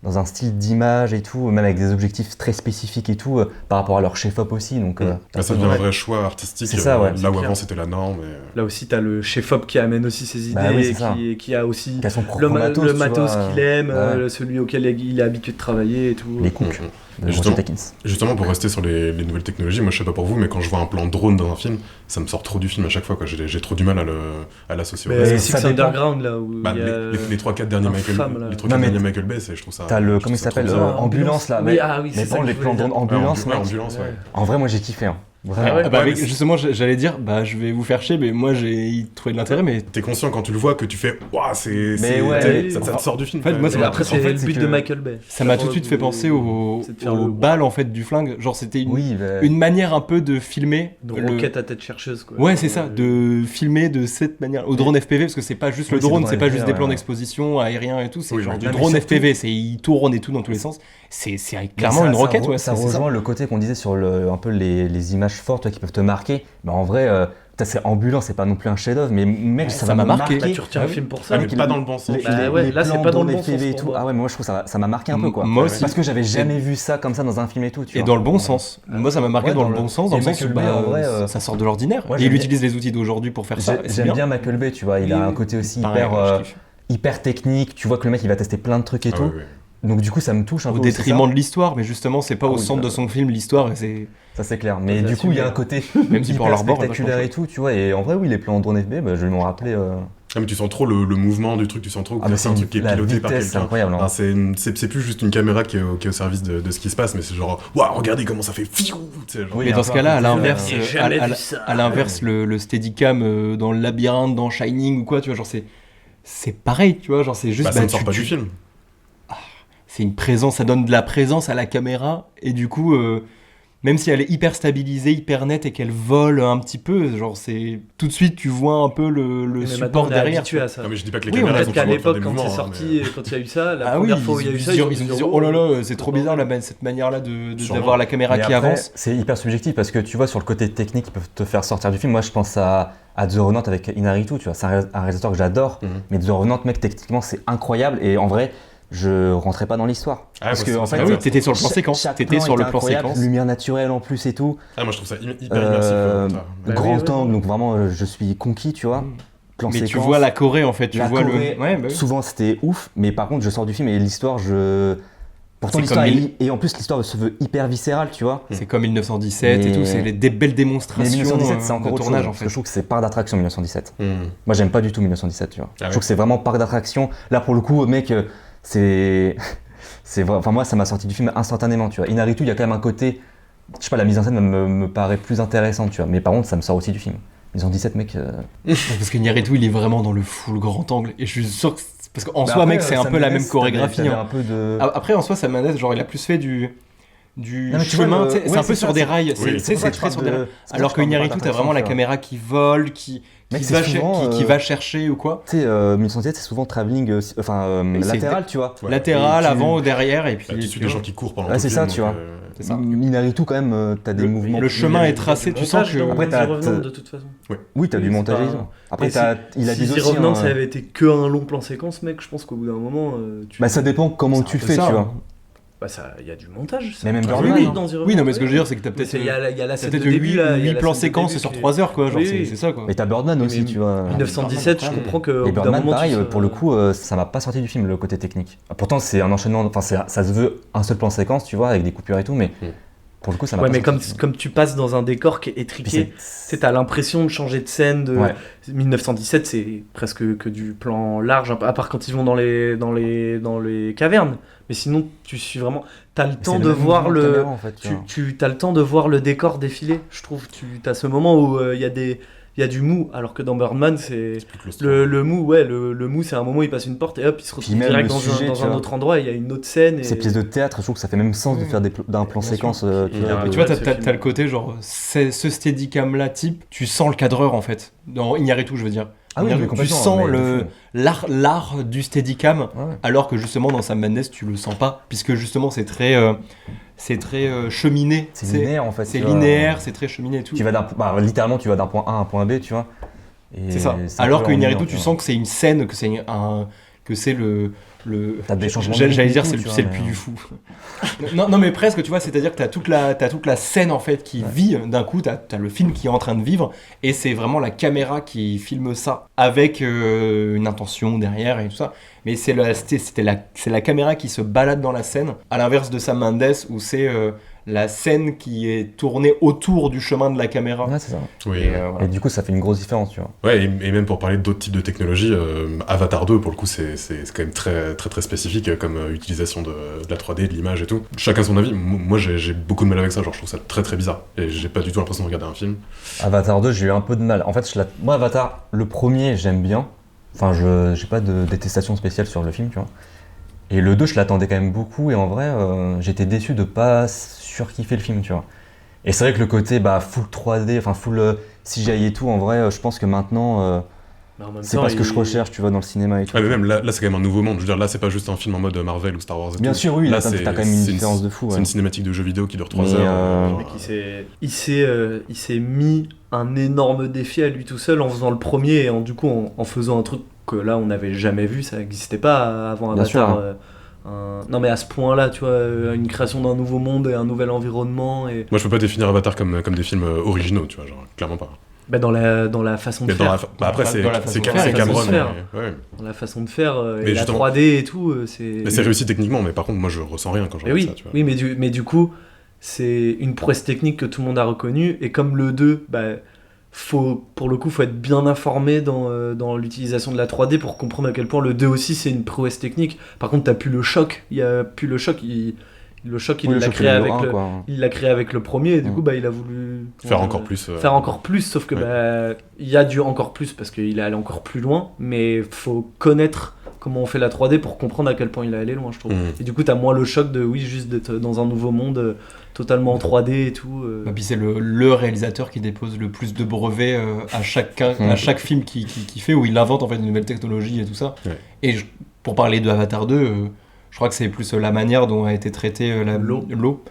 dans un style d'image et tout, même avec des objectifs très spécifiques et tout, par rapport à leur chef-op aussi. Donc, ça devient un vrai choix artistique, C'est ça, ouais. là où clair. avant c'était la norme. Là aussi, t'as le chef-op qui amène aussi ses idées, Bah oui, c'est ça. qui a aussi qui a son propre le matos, tu matos vois. qu'il aime, Ouais. celui auquel il est habitué de travailler et tout. Les cooks de Justement. Roger Deakins. Justement, pour rester sur les nouvelles technologies, moi je sais pas pour vous, mais quand je vois un plan drone dans un film, ça me sort trop du film à chaque fois, quoi. J'ai trop du mal à l'associer au Mais reste. Mais Six ça dépend. Underground, là, où Bah, il y a... les 3-4 derniers Michael, femme, là. les 3-4 Non, mais derniers Michael Bay, je trouve ça. T'as je le, trouve comment il ça s'appelle, trop bizarre. ambulance là. Oui, ah oui, c'est mais ça bon, que les je plans voulais dire. d'ambulance, Ouais, mec. ambulance, ouais. En vrai, moi j'ai kiffé. Hein. Vraiment. Ah ouais, Bah, Ouais, mais justement, j'allais dire, je vais vous faire chier, mais moi j'ai trouvé de l'intérêt, mais T'es conscient quand tu le vois que tu fais waouh, Mais ouais, ça te sort du film. en fait, quand moi, même. c'est Après, en c'est fait, le c'est but que de Michael Bay. ça m'a tout de suite fait penser aux c'est de faire le- balles en fait du flingue. Genre, c'était Oui, une manière un peu de filmer. de le- roquette à tête chercheuse, quoi. Ouais, c'est ça, de filmer de cette manière. Au drone FPV, parce que c'est pas juste le Oui, c'est drone, le c'est drone pas juste FPV, des plans ouais. d'exposition aériens et tout, c'est Oui, genre oui. du Non, mais drone surtout- FPV, il tourne et tout dans tous les sens. C'est clairement Mais une roquette, ça, ouais. Ça c'est ça. rejoint le côté qu'on disait sur un peu les images fortes toi, qui peuvent te marquer. Mais en vrai, c'est ambulant, c'est pas non plus un chef-d'œuvre, mais mec, Ouais, ça ça m'a m'a marqué. marqué. Bah, tu retiens Ah un oui. film pour ça. Ah, mais pas dans le bon sens. Bah ouais, là, c'est plans pas dans le drone bon FPV sens et pour tout. moi. Ah ouais, mais moi je trouve ça m'a marqué un peu quoi. Moi aussi. Parce que j'avais jamais vu ça comme ça dans un film et tout. Tu Et vois. dans le bon sens. Moi, ça m'a marqué Ouais, dans dans le le- bon sens, et dans le sens où Michael Bay, en vrai, ça sort de l'ordinaire. moi, Et il j'aime utilise les outils d'aujourd'hui pour faire ça. et c'est J'aime bien Michael Bay, tu vois. Il a un côté aussi Pareil, je kiffe. hyper technique. Tu vois que le mec il va tester plein de trucs et Ah, tout. ouais, ouais. Donc du coup ça me touche un Au peu. aussi, détriment de l'histoire, mais justement, c'est pas Ah au oui, centre bah, de son film l'histoire, et c'est. ça c'est clair. Mais Ça, du coup il y a assume. un côté Même si pour hyper leur bord, spectaculaire et tout, tu vois. Et en vrai oui les plans en drone FB, je vais m'en rappeler. Ah, mais tu sens trop le mouvement du truc, tu sens trop que Ah mais c'est un truc qui est la piloté par vitesse, c'est quelqu'un. incroyable. hein. Ah, c'est plus juste une caméra qui est au service de ce qui se passe, mais c'est genre waouh, regardez comment ça fait fiou, tu sais, genre. Oui, Mais un dans peu ce cas-là, à un côté, l'inverse, J'ai jamais à vu ça. l'inverse, le Steadicam dans le labyrinthe, dans Shining ou quoi, tu vois, genre c'est pareil, tu vois, genre c'est juste Bah, ça ne sort pas tu- du film. c'est une présence, ça donne de la présence à la caméra et du coup même si elle est hyper stabilisée, hyper nette et qu'elle vole un petit peu, genre c'est tout de suite tu vois un peu le Mais support maintenant, on est derrière. habitué à ça. Non, mais je dis pas que les Oui, caméras Peut-être sont qu'à toujours en train l'époque, de quand mouvement, c'est hein, sorti, quand il y a eu ça, la Ah oui, première fois où il y a eu ça, ils se disent oh là là, c'est trop bizarre cette manière-là Sûrement. d'avoir la caméra Mais qui après, avance. c'est hyper subjectif parce que tu vois sur le côté technique ils peuvent te faire sortir du film. Moi je pense à The Revenant avec Inarritu, tu vois, c'est un réalisateur que j'adore. Mhm. Mais The Revenant mec techniquement c'est incroyable et en vrai je rentrais pas dans l'histoire. Ah, parce moi, que c'est- en c'est fait Ah oui, intéressant. t'étais sur le plan chaque- séquence, chaque t'étais sur était le plan incroyable, séquence. lumière naturelle en plus et tout. Ah, moi je trouve ça hyper immersif. Bah grand oui, angle, ouais. donc vraiment je suis conquis, tu vois. Plan Mais tu séquence. vois la Corée en fait, tu La vois Corée, le. Ouais, bah oui. Souvent c'était ouf, mais par contre je sors du film et l'histoire Pourtant C'est l'histoire comme et en plus l'histoire se veut hyper viscérale, tu vois. C'est comme 1917 et Mais- tout, c'est des belles Mais démonstrations 1917 c'est encore de autre chose, tournage en parce que fait. je trouve que c'est parc d'attraction 1917. Hmm. Moi j'aime pas du tout 1917, tu vois. Ah Je ouais. trouve que c'est vraiment parc d'attraction. Là pour le coup, mec, c'est vrai. Enfin moi ça m'a sorti du film instantanément, tu vois. Inarritu, il y a quand même un côté, je sais pas, la mise en scène me paraît plus intéressante, tu vois. Mais par contre ça me sort aussi du film. 1917, mec. Parce que Nyarritu, il est vraiment dans le full grand angle. Et je suis sûr que. Parce qu'en Bah soi, après, mec, c'est un Sam peu la Mendes, même chorégraphie. t'avais hein. un peu de. Après, en soi, Sam Mendes, genre, il a plus fait du Non, mais tu vois, chemin, le- tu sais, c'est ouais, un peu c'est sur ça, des c'est- rails. Oui, C'est- c'est C'est très sur des rails. Alors que Nyarritu, t'as vraiment la caméra qui vole, qui Mec, c'est souvent, va chercher ou quoi. Tu sais, 1917, c'est souvent travelling, c'est- latéral, tu vois. Ouais. Latéral, Et tu- avant ou derrière, et puis. Bah, tu suis tu des vois. gens qui courent pendant Ouais, tout c'est le ça, film, tu donc, vois. C'est ça. Inarritu, quand même, t'as des mouvements. Le plus- chemin est tracé, tu sens que. Après, Après, t'as- Revenant, de toute façon. Oui, t'as du Oui, montage c'est et pas- tout. Après, Et il a si dit The aussi. Revenant, hein, ça avait été que un long plan séquence, mec, je pense qu'au bout d'un moment, tu. Bah, ça dépend comment C'est tu un le peu fais, ça, tu hein. vois. Bah, ça, il y a du montage. Ça. Mais même Ah, Birdman, oui, hein. dans The Revenant. Oui, non, mais ce que je veux dire, c'est que t'as peut-être. Il y a la scène de peut-être début, là. il y a 8 la plans scène de séquences début sur qui est- 3 heures, quoi. Genre, Oui. c'est ça, quoi. Mais t'as Birdman aussi, Mais- tu vois. 1917, je comprends qu'au Et bout d'un Birdman, moment. pareil, tu pour le coup, ça m'a pas sorti du film, le côté technique. Pourtant, c'est un enchaînement, enfin, ça se veut un seul plan séquence, tu vois, avec des coupures et tout, mais Pour le coup, ça m'a Ouais, pas mais sorti. comme tu passes dans un décor qui est Puis étriqué, t'as l'impression de changer de scène. Ouais. 1917, c'est presque que du plan large, à part quand ils vont dans les cavernes. Mais sinon, tu suis vraiment. T'as le Mais temps c'est de même voir mouvement de le. caméra, en fait, tu vois. T'as le temps de voir le décor défiler, je trouve. T'as ce moment où il y a du mou, alors que dans Birdman, c'est. C'est plus claustrophobe. Le mou, ouais, le mou, c'est un moment où il passe une porte et hop, il se Puis retrouve même direct le dans sujet, un tu vois. autre endroit, il y a une autre scène. Ces pièces de théâtre, je trouve que ça fait même sens de faire d'un plan Bien séquence. sûr. Tu Et vois, ouais, Et tu vois, ce film. t'as le côté genre, ce steadicam-là type, tu sens le cadreur en fait. Dans Iñárritu, je veux dire. Ah oui, Iñárritu, mais tu complètement, sens mais de fou. l'art du steadicam, Ouais. alors que justement dans Sam Mendes, tu le sens pas, puisque justement c'est très cheminé. C'est linéaire en fait. C'est tu vois. linéaire, c'est très cheminé et tout. Tu vas littéralement, tu vas d'un point A à un point B, tu vois. Et C'est ça. un Alors peu que ennuyant, Iñárritu, tu tu vois. sens que c'est une scène, que c'est le T'as des changements de j'allais rythme dire et c'est tout, le, tu c'est le vois, puits mais, du fou. non mais presque, tu vois, c'est-à-dire que t'as toute la scène en fait qui vit d'un coup, t'as le film qui est en train de vivre et c'est vraiment la caméra qui filme ça avec une intention derrière et tout ça. Mais c'est la caméra qui se balade dans la scène, à l'inverse de Sam Mendes où c'est la scène qui est tournée autour du chemin de la caméra. Ouais, c'est ça. Oui, Et, voilà. Et du coup, ça fait une grosse différence, tu vois. ouais, et même pour parler d'autres types de technologies, Avatar 2, pour le coup, c'est quand même très, très, très spécifique comme utilisation de la 3D, de l'image et tout. Chacun son avis. Moi, j'ai beaucoup de mal avec ça. Genre, je trouve ça très, très bizarre. Et j'ai pas du tout l'impression de regarder un film. Avatar 2, j'ai eu un peu de mal. En fait, moi, Avatar, le premier, j'aime bien. Enfin, j'ai pas de détestation spéciale sur le film, tu vois. Et le 2, je l'attendais quand même beaucoup. Et en vrai, j'étais déçu de pas surkiffer le film, tu vois. Et c'est vrai que le côté full 3D, enfin full CGI et tout, en vrai, je pense que maintenant, Mais en même c'est temps, pas ce que je recherche, tu vois, dans le cinéma et tout. Ouais, mais même là, c'est quand même un nouveau monde. Je veux dire, là, c'est pas juste un film en mode Marvel ou Star Wars et Bien tout. sûr, oui, là, c'est t'as quand même une c'est différence de fou. C'est Ouais. une cinématique de jeu vidéo qui dure 3 Mais, heures. Le mec, il s'est mis un énorme défi à lui tout seul en faisant le premier et du coup en faisant un truc que là on n'avait jamais vu, ça n'existait pas avant Bien Avatar. sûr, Non mais à ce point-là, tu vois, une création d'un nouveau monde et un nouvel environnement et Moi, je peux pas définir Avatar comme des films originaux, tu vois, genre, clairement pas. bah, dans la façon de Mais dans faire, après, Dans c'est la façon c'est de Cam- faire, c'est la façon de Cameron. faire. Ouais. dans la façon de faire Mais et la justement- 3D et tout, c'est. Mais c'est réussi techniquement, mais par contre, moi, je ressens rien quand je Mais regarde oui, ça, tu vois. oui, mais du coup, c'est une prouesse technique que tout le monde a reconnue. Et comme le 2, pour le coup, faut être bien informé dans l'utilisation de la 3D pour comprendre à quel point le 2 aussi, c'est une prouesse technique. Par contre, t'as plus le choc. Il y a plus le choc. Le choc, il Oui, le l'a choc, créé c'est le avec un, le. quoi. Il l'a créé avec le premier, et du Mm. coup, il a voulu Faire encore plus. faire encore plus, sauf que Ouais. il y a du encore plus parce qu'il est allé encore plus loin, mais faut connaître comment on fait la 3D pour comprendre à quel point il est allé loin, je trouve. Mm. Et du coup, t'as moins le choc de juste d'être dans un nouveau monde totalement en 3D et tout. Et puis c'est le réalisateur qui dépose le plus de brevets à chaque film qu'il fait, où il invente en fait une nouvelle technologie et tout ça. Ouais. Et pour parler de Avatar 2, je crois que c'est plus la manière dont a été traitée l'eau.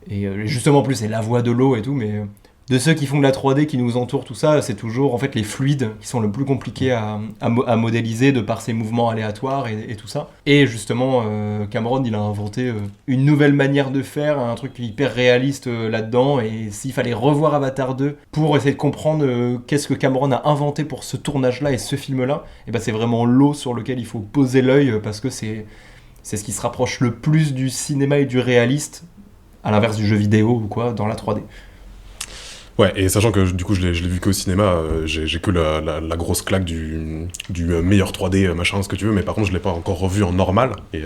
Et justement, en plus, c'est la voix de l'eau et tout, mais de ceux qui font de la 3D, qui nous entourent, tout ça, c'est toujours en fait les fluides qui sont le plus compliqués à modéliser de par ces mouvements aléatoires et tout ça. Et justement, Cameron, il a inventé une nouvelle manière de faire, un truc hyper réaliste là-dedans. Et s'il fallait revoir Avatar 2 pour essayer de comprendre qu'est-ce que Cameron a inventé pour ce tournage-là et ce film-là, et ben c'est vraiment l'eau sur lequel il faut poser l'œil parce que c'est ce qui se rapproche le plus du cinéma et du réaliste, à l'inverse du jeu vidéo ou quoi, dans la 3D. Ouais, et sachant que du coup je l'ai vu qu'au cinéma, j'ai que la grosse claque du meilleur 3D, machin, ce que tu veux, mais par contre je l'ai pas encore revu en normal, et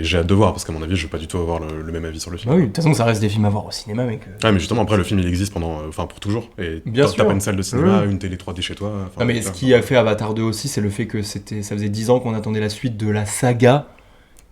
j'ai hâte de voir, parce qu'à mon avis je vais pas du tout avoir le même avis sur le film. Bah oui, de toute façon, ça reste des films à voir au cinéma, mec. Ah, mais justement, après le film il existe pour toujours, et Bien t'as sûr. pas une salle de cinéma, Ouais. une télé 3D chez toi. enfin, Non, mais voilà. ce qui a fait Avatar 2 aussi, c'est le fait que ça faisait 10 ans qu'on attendait la suite de la saga.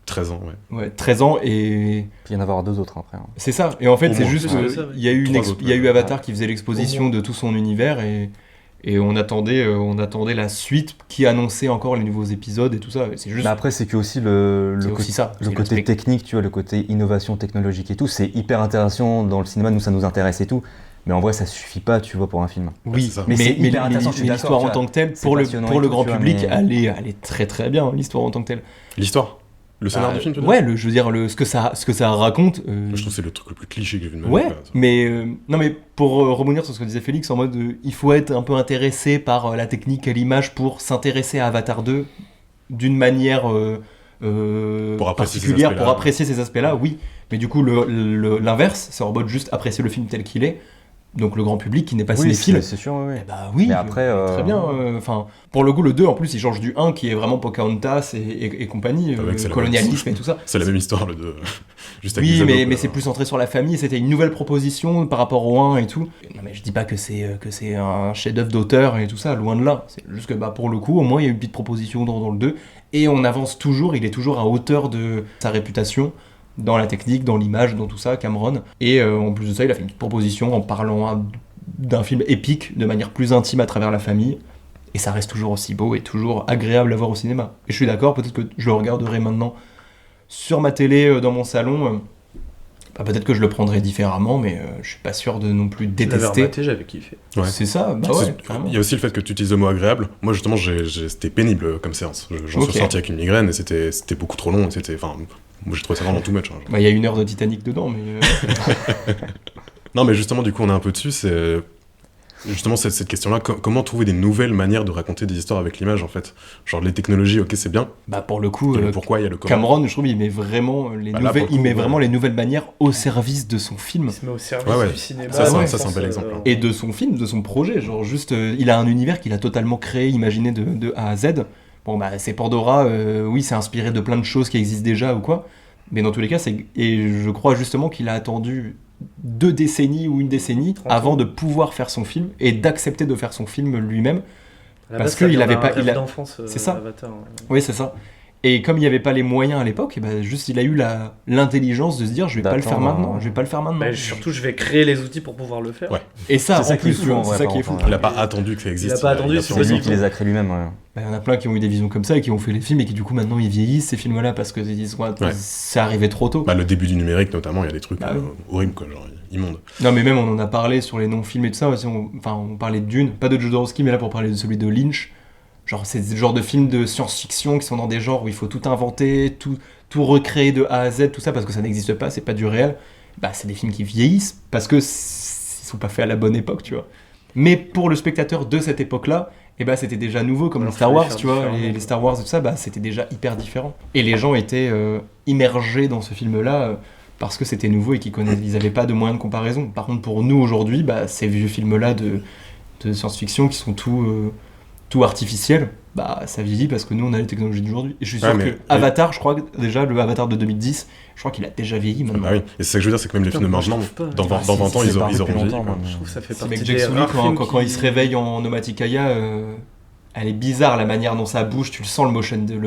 13 ans, ouais. Ouais, 13 ans, et Puis il y en a avoir 2 autres après. Hein. c'est ça. Et en fait, Au c'est moins. juste Ouais, que c'est ça, oui. il y a eu Trois autres, il y a eu ouais. Avatar qui faisait l'exposition de tout son univers, et on attendait la suite qui annonçait encore les nouveaux épisodes et tout ça. C'est juste. Mais après, c'est que aussi le c'est côté, aussi ça. le C'est côté l'aspect- technique, tu vois, le côté innovation technologique et tout, c'est hyper intéressant dans le cinéma, nous ça nous intéresse et tout. Mais en vrai, ça suffit pas, tu vois, pour un film. Oui, c'est ça. mais, Mais c'est mais hyper intéressant, je suis d'accord, l'histoire tu en vois. tant que telle, C'est pour le passionnant et grand tout, tu vois, public, mais- elle est très très bien, l'histoire en tant que telle. L'histoire, le scénario du film, tu veux dire Ouais, je veux dire, ce que ça raconte. Je trouve que c'est le truc le plus cliché que j'ai vu de ma Ouais, vie. quoi. mais non, mais pour rebondir sur ce que disait Félix, en mode il faut être un peu intéressé par la technique et l'image pour s'intéresser à Avatar 2 d'une manière Pour apprécier ces particulière aspects-là. pour apprécier ces aspects-là, oui. Mais du coup, l'inverse, c'est en mode juste apprécier le film tel qu'il est. Donc le grand public qui n'est pas Oui, cinéphile. c'est sûr, oui. Eh bah oui, Mais après, très bien. Enfin, pour le coup, le 2, en plus, il change du 1 qui est vraiment Pocahontas et compagnie, Ah ouais, c'est la colonialisme et tout ça. C'est la même histoire, le 2. Juste avec Oui, des mais, ados, mais quoi. c'est plus centré sur la famille. C'était une nouvelle proposition par rapport au 1 et tout. Non, mais je dis pas que c'est un chef-d'œuvre d'auteur et tout ça, loin de là. C'est juste que bah, pour le coup, au moins, il y a une petite proposition dans le 2. Et on avance toujours, il est toujours à hauteur de sa réputation dans la technique, dans l'image, dans tout ça, Cameron. Et en plus de ça, il a fait une petite proposition en parlant d'un film épique de manière plus intime à travers la famille. Et ça reste toujours aussi beau et toujours agréable à voir au cinéma. Et je suis d'accord, peut-être que je le regarderai maintenant sur ma télé, dans mon salon. Bah, peut-être que je le prendrai différemment, mais je suis pas sûr de non plus Je l'avais détester. rematé, j'avais kiffé. Ouais. C'est ça, bah ouais, carrément. Il y a aussi le fait que tu utilises le mot agréable. Moi, justement, c'était pénible comme séance. J'en Ok. suis sorti avec une migraine et c'était beaucoup trop long. Enfin, moi, j'ai trouvé ça vraiment too much. Hein. Bah, il y a 1 heure de Titanic dedans, mais... Non, mais justement, du coup, on est un peu dessus. C'est justement cette question-là. Comment trouver des nouvelles manières de raconter des histoires avec l'image, en fait. Genre, les technologies, ok, c'est bien. bah pour le coup, Il y a le pourquoi, il y a le comment. Cameron, je trouve, il met vraiment les nouvelles manières au service de son film. Il se met au service Ouais, ouais. du cinéma. Ça, c'est- je ça, c'est un pense, bel exemple, hein. Et de son film, de son projet, genre juste, il a un univers qu'il a totalement créé, imaginé de A à Z. Bon bah c'est Pandora, oui c'est inspiré de plein de choses qui existent déjà ou quoi, mais dans tous les cas, et je crois justement qu'il a attendu 2 décennies ou 1 décennie 30 avant ans. de pouvoir faire son film et d'accepter de faire son film lui-même. À la parce base, ça qu'il vient avait d'un pas- rêve il a- d'enfance, c'est ça. Avatar, ouais. Oui c'est ça. Et comme il n'y avait pas les moyens à l'époque, et ben juste il a eu l'intelligence de se dire je vais pas le faire D'attendre, maintenant, je vais pas le faire maintenant. Bah, surtout, je vais créer les outils pour pouvoir le faire. Ouais. Et ça C'est en ça qui est plus, fou, en c'est vrai, ça par qui est contre, fou. Il a pas attendu que ça existe. Il a pas attendu, a c'est foncé. C'est lui qui les a créés lui-même, ouais. Bah, y en a plein qui ont eu des visions comme ça et qui ont fait les films et qui du coup maintenant ils vieillissent ces films-là parce que ils disent ouais, Ouais. c'est arrivé trop tôt. Bah, le début du numérique, notamment, il y a des trucs Bah oui. horribles, quoi, genre immondes. Non mais même on en a parlé sur les non-films et tout ça aussi, on parlait de Dune, pas de Jodorowsky mais là pour parler de celui de Lynch. Genre c'est ce genre de films de science-fiction qui sont dans des genres où il faut tout inventer, tout recréer de A à Z, tout ça parce que ça n'existe pas, c'est pas du réel. Bah c'est des films qui vieillissent parce que ils sont pas faits à la bonne époque, tu vois. Mais pour le spectateur de cette époque-là, et bah c'était déjà nouveau comme Alors, les Star fallait Wars, faire tu vois, différemment, les Star Wars et tout ça, bah c'était déjà hyper différent. Et les gens étaient immergés dans ce film-là parce que c'était nouveau et ils avaient pas de moyens de comparaison. Par contre pour nous aujourd'hui, bah ces vieux films-là de science-fiction qui sont tout artificiels, bah ça vieillit parce que nous on a les technologies d'aujourd'hui. Et je suis sûr Ouais, mais- que Avatar, je crois que déjà le Avatar de 2010, je crois qu'il a déjà vieilli Ah maintenant. bah oui. Et c'est ça que je veux dire, c'est que même les Putain, films de moi, je maintenant, trouve pas. dans 20 Ah, ans, c'est ils pas auront depuis vieilli. longtemps, quoi. moi. Je trouve que ça fait C'est partie mec des Jack Sully, rares films quand il qui- se réveille en Omaticaya, elle est bizarre la manière dont ça bouge, tu le sens le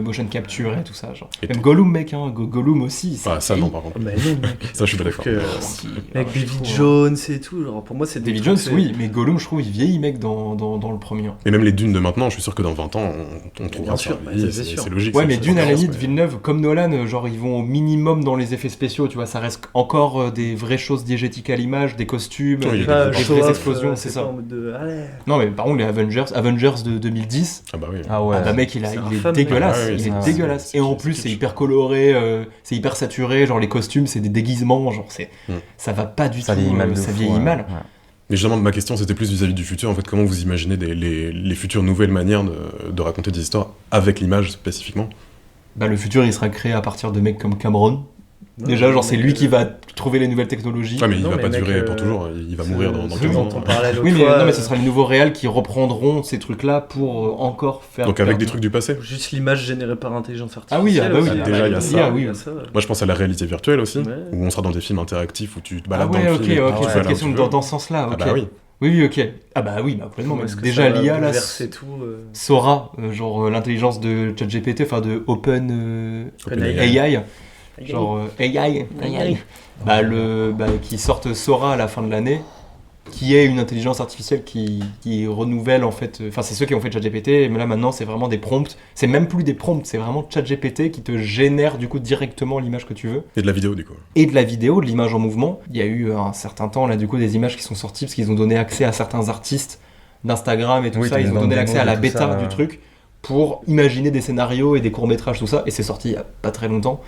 motion capture et tout ça. Genre. Et Même tout. Gollum, mec, hein, Gollum aussi. Ah, ça, non, par contre. Bah non, mec. Ça, je suis pas d'accord. Que- Si, Avec je David trouve, hein. Jones et tout, genre pour moi c'est des David trucs, Jones, c'est- oui, mais Gollum, je trouve, il vieillit, mec, dans le premier. Et même les dunes de maintenant, je suis sûr que dans 20 ans, on trouvera Bien ça. sûr, bah, Oui, c'est sûr. c'est logique. Ouais, ça, mais c'est Dune, à la forcément, limite, mais- Villeneuve, comme Nolan, genre, ils vont au minimum dans les effets spéciaux, tu vois, ça reste encore des vraies choses diégétiques à l'image, des costumes, Oui, il y a Pas des des show vraies off, explosions, c'est pas ça. en mode de, allez. Non, mais par contre, les Avengers de 2010, Ah bah oui. Ah ouais. ah bah mec, il C'est est infâme, dégueulasse, mec. Ouais, ouais, il c'est- est c'est- dégueulasse. c'est- Et en c'est plus, kitsch. c'est hyper coloré, c'est hyper saturé, genre les costumes, c'est des déguisements, genre Mm. ça va pas du Ça tout, vieillit mal de ça fou, vieillit ouais. mal. Ouais. Mais justement, ma question, c'était plus vis-à-vis du futur. En fait, comment vous imaginez les futures nouvelles manières de raconter des histoires avec l'image spécifiquement? Bah le futur, il sera créé à partir de mecs comme Cameron. Déjà, genre c'est lui qui va trouver les nouvelles technologies. Ouais, mais il Non, va mais pas mec, durer pour toujours. Il va mourir dans 15 ans. on parlait l'autre Oui, mais, fois, non, mais ce sera les nouveaux réals qui reprendront ces trucs-là pour encore faire. Donc avec des perdre- trucs du passé. juste l'image générée par intelligence artificielle. Ah oui, ah bah oui, aussi, déjà, il y a ça. oui. Moi, je pense à la réalité virtuelle aussi, Ouais. où on sera dans des films interactifs où tu te Ah balades dans ouais, le ok, film. et ok, tu peux c'est aller une où question tu veux. dans ce sens-là, ok. Ah bah oui. Oui, ok. Ah bah oui, bah complètement. Comment mais est-ce que déjà ça va l'IA là, bouleverser tout Sora, genre l'intelligence de ChatGPT, enfin de Open OpenAI. AI, genre AI, bah qui sortent Sora à la fin de l'année, qui est une intelligence artificielle qui renouvelle en fait, enfin c'est ceux qui ont fait ChatGPT, mais là maintenant c'est vraiment des prompts, c'est même plus des prompts, c'est vraiment ChatGPT qui te génère du coup directement l'image que tu veux. Et de la vidéo, du coup. Et de la vidéo, de l'image en mouvement. Il y a eu un certain temps là du coup des images qui sont sorties parce qu'ils ont donné accès à certains artistes d'Instagram et tout Oui, ça, t'as ils des ont donné bandes l'accès à la démo et tout bêta ça, du ouais. truc pour imaginer des scénarios et des courts-métrages tout ça, et c'est sorti il y a pas très longtemps.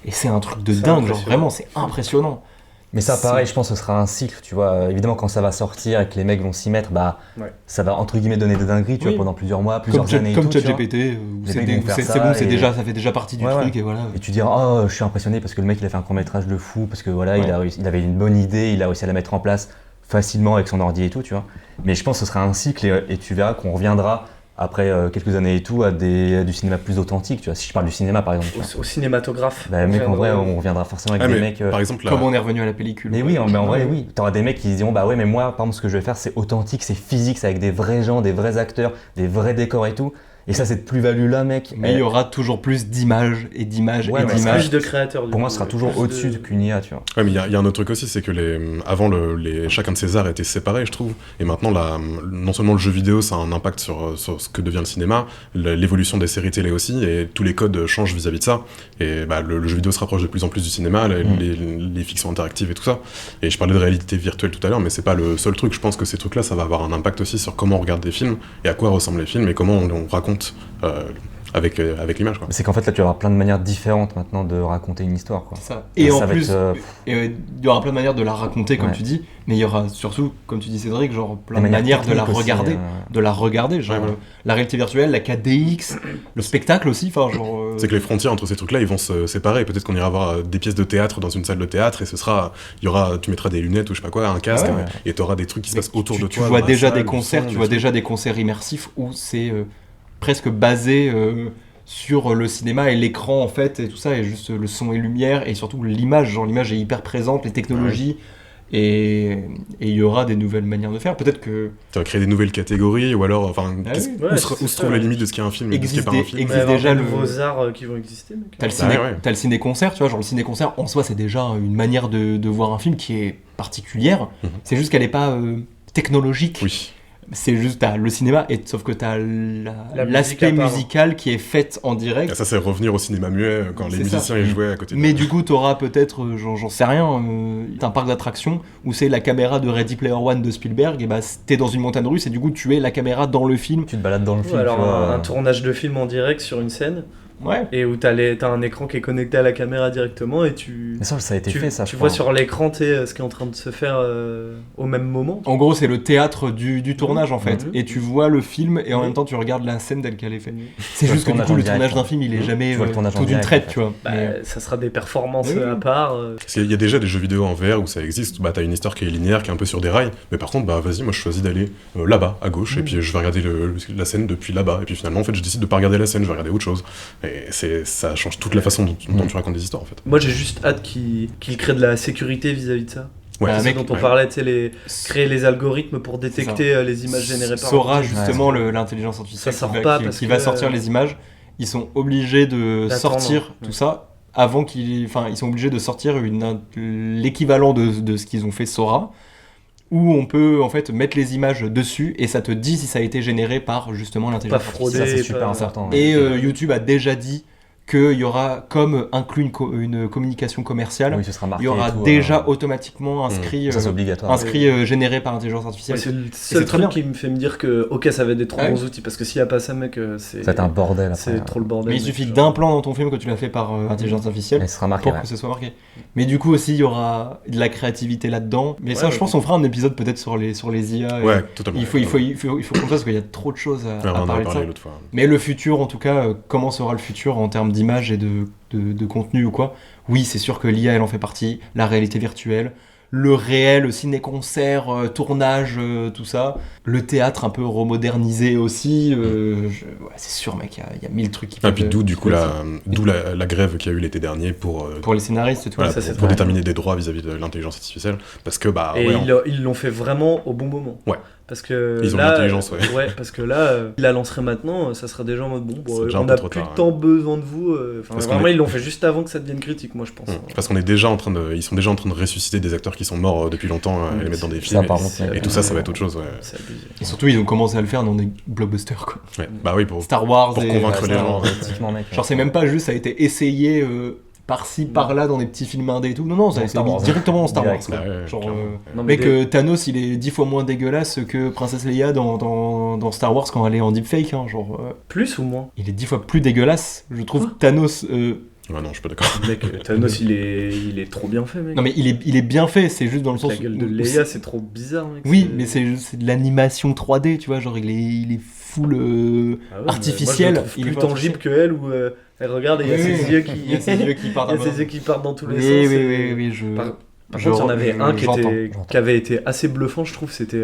Et c'est un truc de C'est dingue, genre impressionnant. vraiment c'est impressionnant. Mais ça, pareil, je pense que ce sera un cycle, tu vois. Évidemment, quand ça va sortir et que les mecs vont s'y mettre, bah, Ouais. ça va entre guillemets donner des dingueries, tu vois, Oui. pendant plusieurs mois, plusieurs années. Comme et tout, tu vois. ChatGPT, Les mecs vont faire c'est ça bon, c'est et- déjà, ça fait déjà partie du Ouais, truc, ouais. et voilà. Et tu diras, oh, je suis impressionné parce que le mec, il a fait un court-métrage de fou, parce que voilà, Ouais. il avait une bonne idée, il a réussi à la mettre en place facilement avec son ordi et tout, tu vois. Mais je pense que ce sera un cycle et tu verras qu'on reviendra après quelques années et tout à du cinéma plus authentique, tu vois. Si je parle du cinéma, par exemple. tu vois. Au cinématographe. Bah, mec, en vrai, reviendra- on reviendra forcément avec Ah, des mais mecs. par exemple, là, Comme on est revenu à la pellicule. Mais oui, mais en vrai, oui. T'auras des mecs qui diront, bah ouais, mais moi, par exemple, ce que je vais faire, c'est authentique, c'est physique, c'est avec des vrais gens, des vrais acteurs, des vrais décors et tout. Et ça, cette plus-value-là, mec. Mais il y aura toujours plus d'images et d'images Ouais, et mais Plus d'images. de créateurs. du Pour moi, coup, ce sera toujours plus au-dessus de- qu'une IA, tu vois. ouais, mais il y a un autre truc aussi, c'est que avant, chacun de ces arts était séparé, je trouve. Et maintenant, non seulement le jeu vidéo, ça a un impact sur ce que devient le cinéma, l'évolution des séries télé aussi, et tous les codes changent vis-à-vis de ça. Et bah, le jeu vidéo se rapproche de plus en plus du cinéma, les fictions interactives et tout ça. Et je parlais de réalité virtuelle tout à l'heure, mais c'est pas le seul truc. Je pense que ces trucs-là, ça va avoir un impact aussi sur comment on regarde des films, et à quoi ressemblent les films, et comment on raconte avec l'image, quoi. C'est qu'en fait, là, tu vas avoir plein de manières différentes maintenant de raconter une histoire, quoi. C'est ça. Et Ça en va plus, être, il y aura plein de manières de la raconter, comme Ouais. tu dis, mais il y aura surtout, comme tu dis Cédric, genre plein des de manières de la techniques aussi, regarder. De la regarder, genre Ouais, voilà. la réalité virtuelle, la 4DX, le spectacle aussi, enfin genre... C'est que les frontières entre ces trucs-là, ils vont se séparer. Peut-être qu'on ira voir des pièces de théâtre dans une salle de théâtre et tu mettras des lunettes ou je sais pas quoi, un casque, Ah ouais. et t'auras des trucs qui se Mais passent autour tu, de tu toi. vois dans la déjà salle, des du concerts, son, tu des vois trucs. déjà des concerts immersifs où c'est presque basé sur le cinéma et l'écran en fait et tout ça et juste le son et lumière et surtout l'image, genre l'image est hyper présente, les technologies et il y aura des nouvelles manières de faire. Peut-être que Tu vas créer des nouvelles catégories ou alors, enfin, Ah oui. Ouais, où c'est se ça, trouve la ouais. limite de ce qui est un film et de ce qui est Existe pas un des- film. existe Il va y avoir déjà des le- nouveaux arts qui vont exister. mec. t'as le Bah ciné, ouais. t'as le ciné-concert, tu vois, genre le ciné-concert en soi c'est déjà une manière de voir un film qui est particulière. Mhm. C'est juste qu'elle est pas technologique. Oui. C'est juste t'as le cinéma et sauf que t'as La l'aspect musique à part. musical qui est fait en direct. Et ça, c'est revenir au cinéma muet quand les C'est ça. musiciens ils jouaient à côté de Mais du coup, t'auras peut-être, j'en sais rien, un parc d'attractions où c'est la caméra de Ready Player One de Spielberg, et bah t'es dans une montagne russe et du coup tu es la caméra dans le film. Tu te balades dans le Ou film, alors tu vois. un tournage de film en direct sur une scène Ouais. et où t'as un écran qui est connecté à la caméra directement et tu Mais ça a été fait, ça, tu je vois crois. sur l'écran ce qui est en train de se faire au même moment. En gros, c'est le théâtre du tournage en fait. Mhm. Et tu vois le film et en Mhm. même temps tu regardes la scène telle qu'elle est faite. C'est vois juste le que du tournage coup, en le direct, tournage d'un hein. film il est jamais Tu vois le tournage en tout d'une direct, traite, en fait. tu vois. Bah, Mais, ça sera des performances Oui. à part. Parce qu'il y a déjà des jeux vidéo en VR où ça existe, bah t'as une histoire qui est linéaire, qui est un peu sur des rails, mais par contre, bah vas-y, moi je choisis d'aller là-bas, à gauche, et puis je vais regarder la scène depuis là-bas, et puis finalement, en fait, je décide de pas regarder la scène, je vais regarder autre chose. Et ça change toute la façon dont tu racontes des histoires, en fait. Moi j'ai juste hâte qu'il crée de la sécurité vis-à-vis de ça. Ouais, Ah, C'est mec, ce dont on ouais. parlait, tu sais, créer les algorithmes pour détecter les images générées par Sora l'ordi. justement l'intelligence artificielle Ça sort qui va, pas qui- parce qui va que, sortir les images. Ils sont obligés de D'attendre, sortir ouais. tout ça avant ils sont obligés de sortir l'équivalent de ce qu'ils ont fait Sora, où on peut en fait mettre les images dessus et ça te dit si ça a été généré par justement Pas l'intelligence frauder. artificielle. Ça, c'est super pas- important. Et ouais. YouTube a déjà dit qu'il y aura comme inclus une communication commerciale, Oui, ce sera marqué. il y aura et tout, déjà automatiquement inscrit, Ça, c'est obligatoire. généré par l'intelligence artificielle. Ouais, c'est le c'est seul très truc bien. qui me fait me dire que ok ça va être des trop Ah bons outils parce que s'il n'y a pas ça mec c'est Ça va être un bordel après. c'est trop le bordel. Mais il mec, suffit genre. d'un plan dans ton film que tu l'as fait par intelligence artificielle Et ce sera marqué. pour ouais. que ce soit marqué. Mais du coup aussi il y aura de la créativité là-dedans. Mais ça Ouais, je ouais. pense qu'on fera un épisode peut-être sur les IA. et Ouais, totalement. il faut qu'on fasse parce qu'il y a trop de choses à Ouais, on en a parler de ça. parlé l'autre fois. Mais le futur en tout cas, comment sera le futur en termes d'image et de contenu ou quoi? Oui c'est sûr que l'IA elle en fait partie, la réalité virtuelle. Le réel, le ciné-concert, tournage, tout ça. Le théâtre un peu remodernisé aussi. Ouais, c'est sûr, mec, il y a 1000 trucs qui Ah, peuvent... puis d'où du coup peuvent- la grève qu'il y a eu l'été dernier pour Pour les scénaristes et tout. voilà, ça, pour- c'est pour vrai. déterminer des droits vis-à-vis de l'intelligence artificielle, parce que bah Et ouais, ils l'ont fait vraiment au bon moment. Ouais. Parce que Ils ont là, l'intelligence, ouais. parce que là, ils la lanceraient maintenant, ça serait déjà en mode bon, C'est déjà un on peu a trop plus tard, tant besoin de vous. Parce qu'on Vraiment, est- ils l'ont fait juste avant que ça devienne critique, moi je pense. parce qu'on est déjà ils sont déjà en train de ressusciter des acteurs qui sont morts depuis longtemps et les mettre dans des Ça, films. par et- contre, et tout ça, ça va être autre chose. Ouais. C'est abusé. Et surtout, ils ont commencé à le faire dans des blockbusters, quoi. Ouais. Bah oui, pour Star Wars Pour et... convaincre Ouais, les c'est gens, ouais. Typiquement, mec. Genre, c'est même pas juste, ça a été essayé par-ci, par-là, dans des petits films indés et tout. Non, ça a Dans été Star mis Wars. directement en Star Wars. Direct, quoi. Bah ouais, Genre, clairement. Non, mais mec, Thanos, il est 10 fois moins dégueulasse que Princesse Leia dans Star Wars quand elle est en deepfake. Hein, genre, plus ou moins il est 10 fois plus dégueulasse. Je trouve Quoi Thanos Ouais, non, je suis pas d'accord. Mec, Thanos, il est trop bien fait, mec. Non mais il est bien fait, c'est juste dans le sens La gueule de où Leia, c'est trop bizarre, mec. oui, mais c'est de l'animation 3D, tu vois, genre il est full Ah ouais, artificiel. Moi, je le trouve il est plus pas tangible que elle, où elle regarde et il y a ses yeux qui... il y a ses yeux qui partent. il y a ses yeux qui partent dans tous les Oui, sens. oui, Par contre, il y en avait un j'entends. qui avait été assez bluffant, je trouve, c'était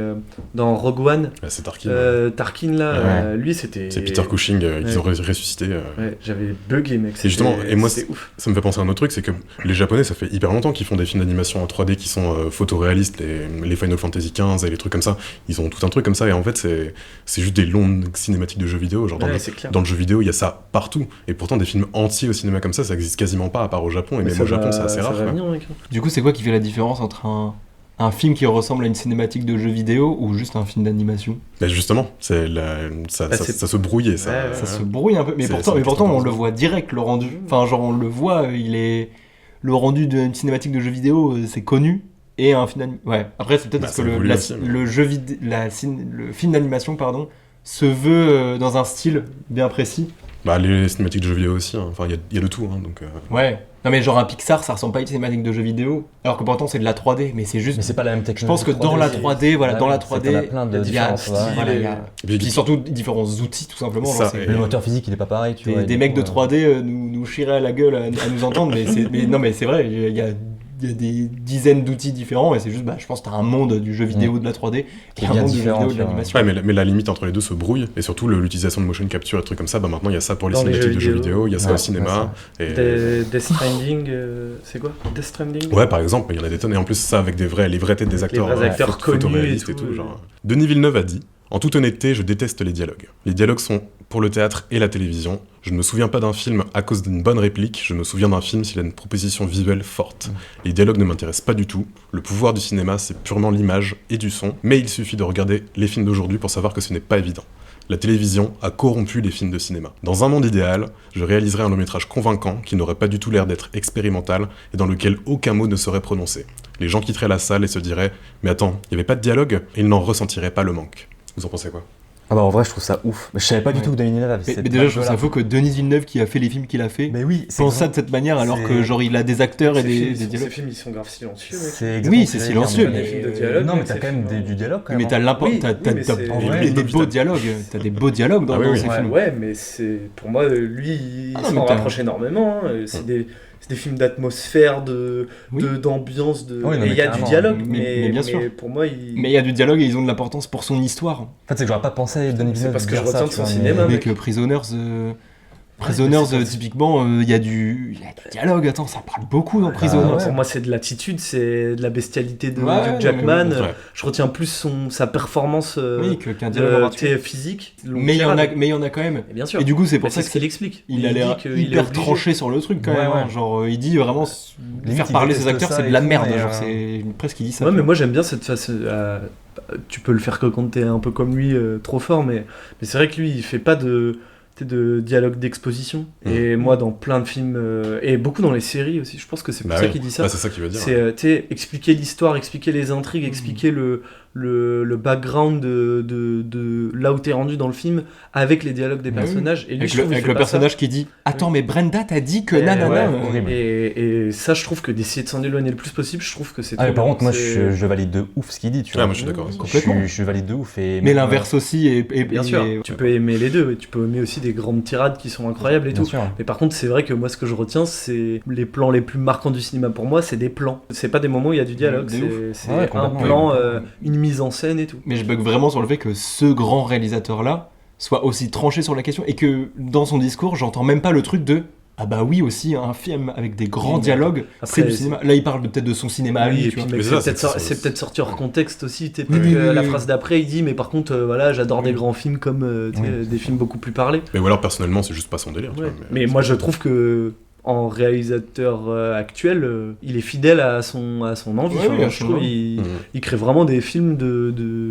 dans Rogue One. Ouais, c'est Tarkin. Tarkin, là, Ouais. lui, c'était... C'est Peter Cushing qu'ils ont ressuscité. Ouais, j'avais bugué, mec. Et justement, et moi, c'était ouf. ça me fait penser à un autre truc, c'est que les Japonais, ça fait hyper longtemps qu'ils font des films d'animation en 3D qui sont photoréalistes, les Final Fantasy XV et les trucs comme ça. Ils ont tout un truc comme ça, et en fait, c'est juste des longues cinématiques de jeux vidéo. Genre, Ouais, c'est clair. dans le jeu vidéo, il y a ça partout. Et pourtant, des films entiers au cinéma comme ça existe quasiment pas, à part au Japon. Et Mais même au Japon, c'est assez rare. Ça va quoi. venir, mec. Du coup, c'est quoi qui fait la différence entre un film qui ressemble à une cinématique de jeu vidéo ou juste un film d'animation? Mais justement, ça se brouille et ça. Ouais, Ça se brouille un peu, mais C'est pourtant extrêmement on le voit direct, le rendu. Enfin, genre on le voit, le rendu d'une cinématique de jeu vidéo, c'est connu. Et un film ouais. Après, c'est peut-être parce que ça évolue aussi, mais- le film d'animation, pardon, se veut dans un style bien précis. Bah, les cinématiques de jeux vidéo aussi, hein. Enfin, il y a de tout, hein, donc... Ouais. Non mais genre un Pixar, ça ressemble pas à une cinématique de jeu vidéo, alors que pourtant c'est de la 3D, mais c'est juste... Mais c'est pas la même technologie. Je pense que dans la 3D, voilà, dans la 3D, il y a plein de il y a, différences. ouais. voilà, il y a... Et puis, Puis surtout différents outils, tout simplement. Ça, genre, c'est- et- Le moteur physique, il est pas pareil, tu vois. des et mecs du de coup, 3D nous chiraient à la gueule à nous entendre, mais non mais c'est vrai, il y a des dizaines d'outils différents et c'est juste, je pense que t'as un monde du jeu vidéo de la 3D Qui et est un bien monde du jeu différent, vidéo de tu vois. l'animation. Ouais, mais la limite entre les deux se brouille, et surtout l'utilisation de motion capture et trucs comme ça, bah maintenant il y a ça pour les Dans les cinématiques de jeux jeux vidéo, il y a ça Ouais, au cinéma, et... Death Stranding, c'est quoi Death Stranding Ouais, par exemple, il y en a des tonnes, et en plus ça avec les vraies têtes des Avec les acteurs, vrais acteurs connus photoréalistes et et tout, tout, genre... Denis Villeneuve a dit « En toute honnêteté, je déteste les dialogues. Les dialogues sont pour le théâtre et la télévision. Je ne me souviens pas d'un film à cause d'une bonne réplique, je me souviens d'un film s'il a une proposition visuelle forte. Les dialogues ne m'intéressent pas du tout. Le pouvoir du cinéma, c'est purement l'image et du son, mais il suffit de regarder les films d'aujourd'hui pour savoir que ce n'est pas évident. La télévision a corrompu les films de cinéma. Dans un monde idéal, je réaliserais un long-métrage convaincant qui n'aurait pas du tout l'air d'être expérimental et dans lequel aucun mot ne serait prononcé. Les gens quitteraient la salle et se diraient « Mais attends, il n'y avait pas de dialogue ?» et ils n'en ressentiraient pas le manque. Vous en pensez quoi ? Ah bah en vrai, je trouve ça ouf. Mais je savais pas du Ouais. tout que Denis Villeneuve avait Mais cette déjà, je trouve ça vibe-là. fou que Denis Villeneuve, qui a fait les films qu'il a fait, Mais oui, pense ça de cette manière alors c'est- que genre il a des acteurs et Ces des films- dialogues. Ces films, ils sont grave silencieux, mec. C'est exactement Oui, ce c'est que j'allais dire, silencieux, mais- des films de dialogue, Non, mais mec, t'as c'est quand même film, du dialogue quand Mais même. t'as Oui, t'as oui, mais c'est- en vrai, des beaux dialogues, t'as des beaux dialogues dans, Ah oui, dans oui. ces Ouais, films. ouais, mais c'est pour moi lui il Ah non, s'en mais t'as- rapproche énormément. Hein. C'est des films d'atmosphère, Oui. d'ambiance, de. Oui, non, Et mais il y a du carrément. dialogue, Mais bien sûr. pour moi, il. Mais il y a du dialogue et ils ont de l'importance pour son histoire. En fait, c'est que j'aurais pas pensé à Denis C'est Villeneuve parce que dire je ça, retiens de tu son vois, cinéma, mais- mec. Avec Prisoners, mais c'est pas- typiquement, il y a du dialogue. Attends, ça parle beaucoup dans Prisoners. ouais. Pour moi, c'est de l'attitude, c'est de la bestialité de Ouais, Hugh Jackman. mais- Ouais. Je retiens plus sa performance Oui, qu'un dialogue en tu sais, physique. mais il y en a quand même. Et bien sûr. Et du coup, c'est pour Mais ça c'est ce qu'il explique. il a l'air dit qu'il est hyper obligé. tranché sur le truc quand Ouais, même. hein. ouais. Genre, il dit vraiment Limite, faire il parler ses déteste acteurs, ça c'est de et la tout, merde. mais, Genre, c'est presque il dit ça. Ouais, mais moi j'aime bien cette face. Tu peux le faire que quand t'es un peu comme lui, trop fort, mais c'est vrai que lui, il fait pas de dialogue d'exposition. Et moi, dans plein de films, et beaucoup dans les séries aussi, je pense que c'est pour Bah ça oui. qu'il dit ça. Bah, c'est ça qu'il veut dire. C'est expliquer l'histoire, expliquer les intrigues, expliquer le background de là où t'es rendu dans le film avec les dialogues des Bah oui. personnages. Et lui, Avec je trouve, il avec fait le pas personnage qui dit Attends, mais Brenda t'a dit que Et nanana. ouais, horrible. et ça, je trouve que d'essayer de s'en éloigner le plus possible, je trouve que c'est Ah, mais trop par bien. contre, moi, C'est- je valide de ouf ce qu'il dit, tu Ah, vois. moi je suis d'accord. avec ça. Complètement. Je valide de ouf. Et Mais même, l'inverse aussi est Bien sûr, tu peux aimer les deux, et tu peux aimer aussi des grandes tirades qui sont incroyables et bien tout. sûr. Mais par contre, c'est vrai que moi, ce que je retiens, c'est les plans les plus marquants du cinéma pour moi, c'est des plans. C'est pas des moments où il y a du dialogue, De c'est Ouais, un complètement, plan, oui. une mise en scène et tout. Mais je bug vraiment sur le fait que ce grand réalisateur-là soit aussi tranché sur la question et que dans son discours, j'entends même pas le truc de ah bah oui aussi un film avec des grands Oui, mais dialogues, après, c'est du cinéma. Là, il parle peut-être de son cinéma à Oui, lui, et tu puis vois. mec, Mais c'est ça, peut-être c'est- c'est peut-être sorti hors contexte aussi. Oui, oui, La oui. phrase d'après, il dit mais par contre, voilà, j'adore des Oui. grands films comme tu sais, des films beaucoup plus parlés. Mais ou alors personnellement, c'est juste pas son délire. tu Ouais. vois, Mais moi, je trouve que en réalisateur actuel, il est fidèle à son envie. Ouais, Enfin, oui, je trouve absolument. il crée vraiment des films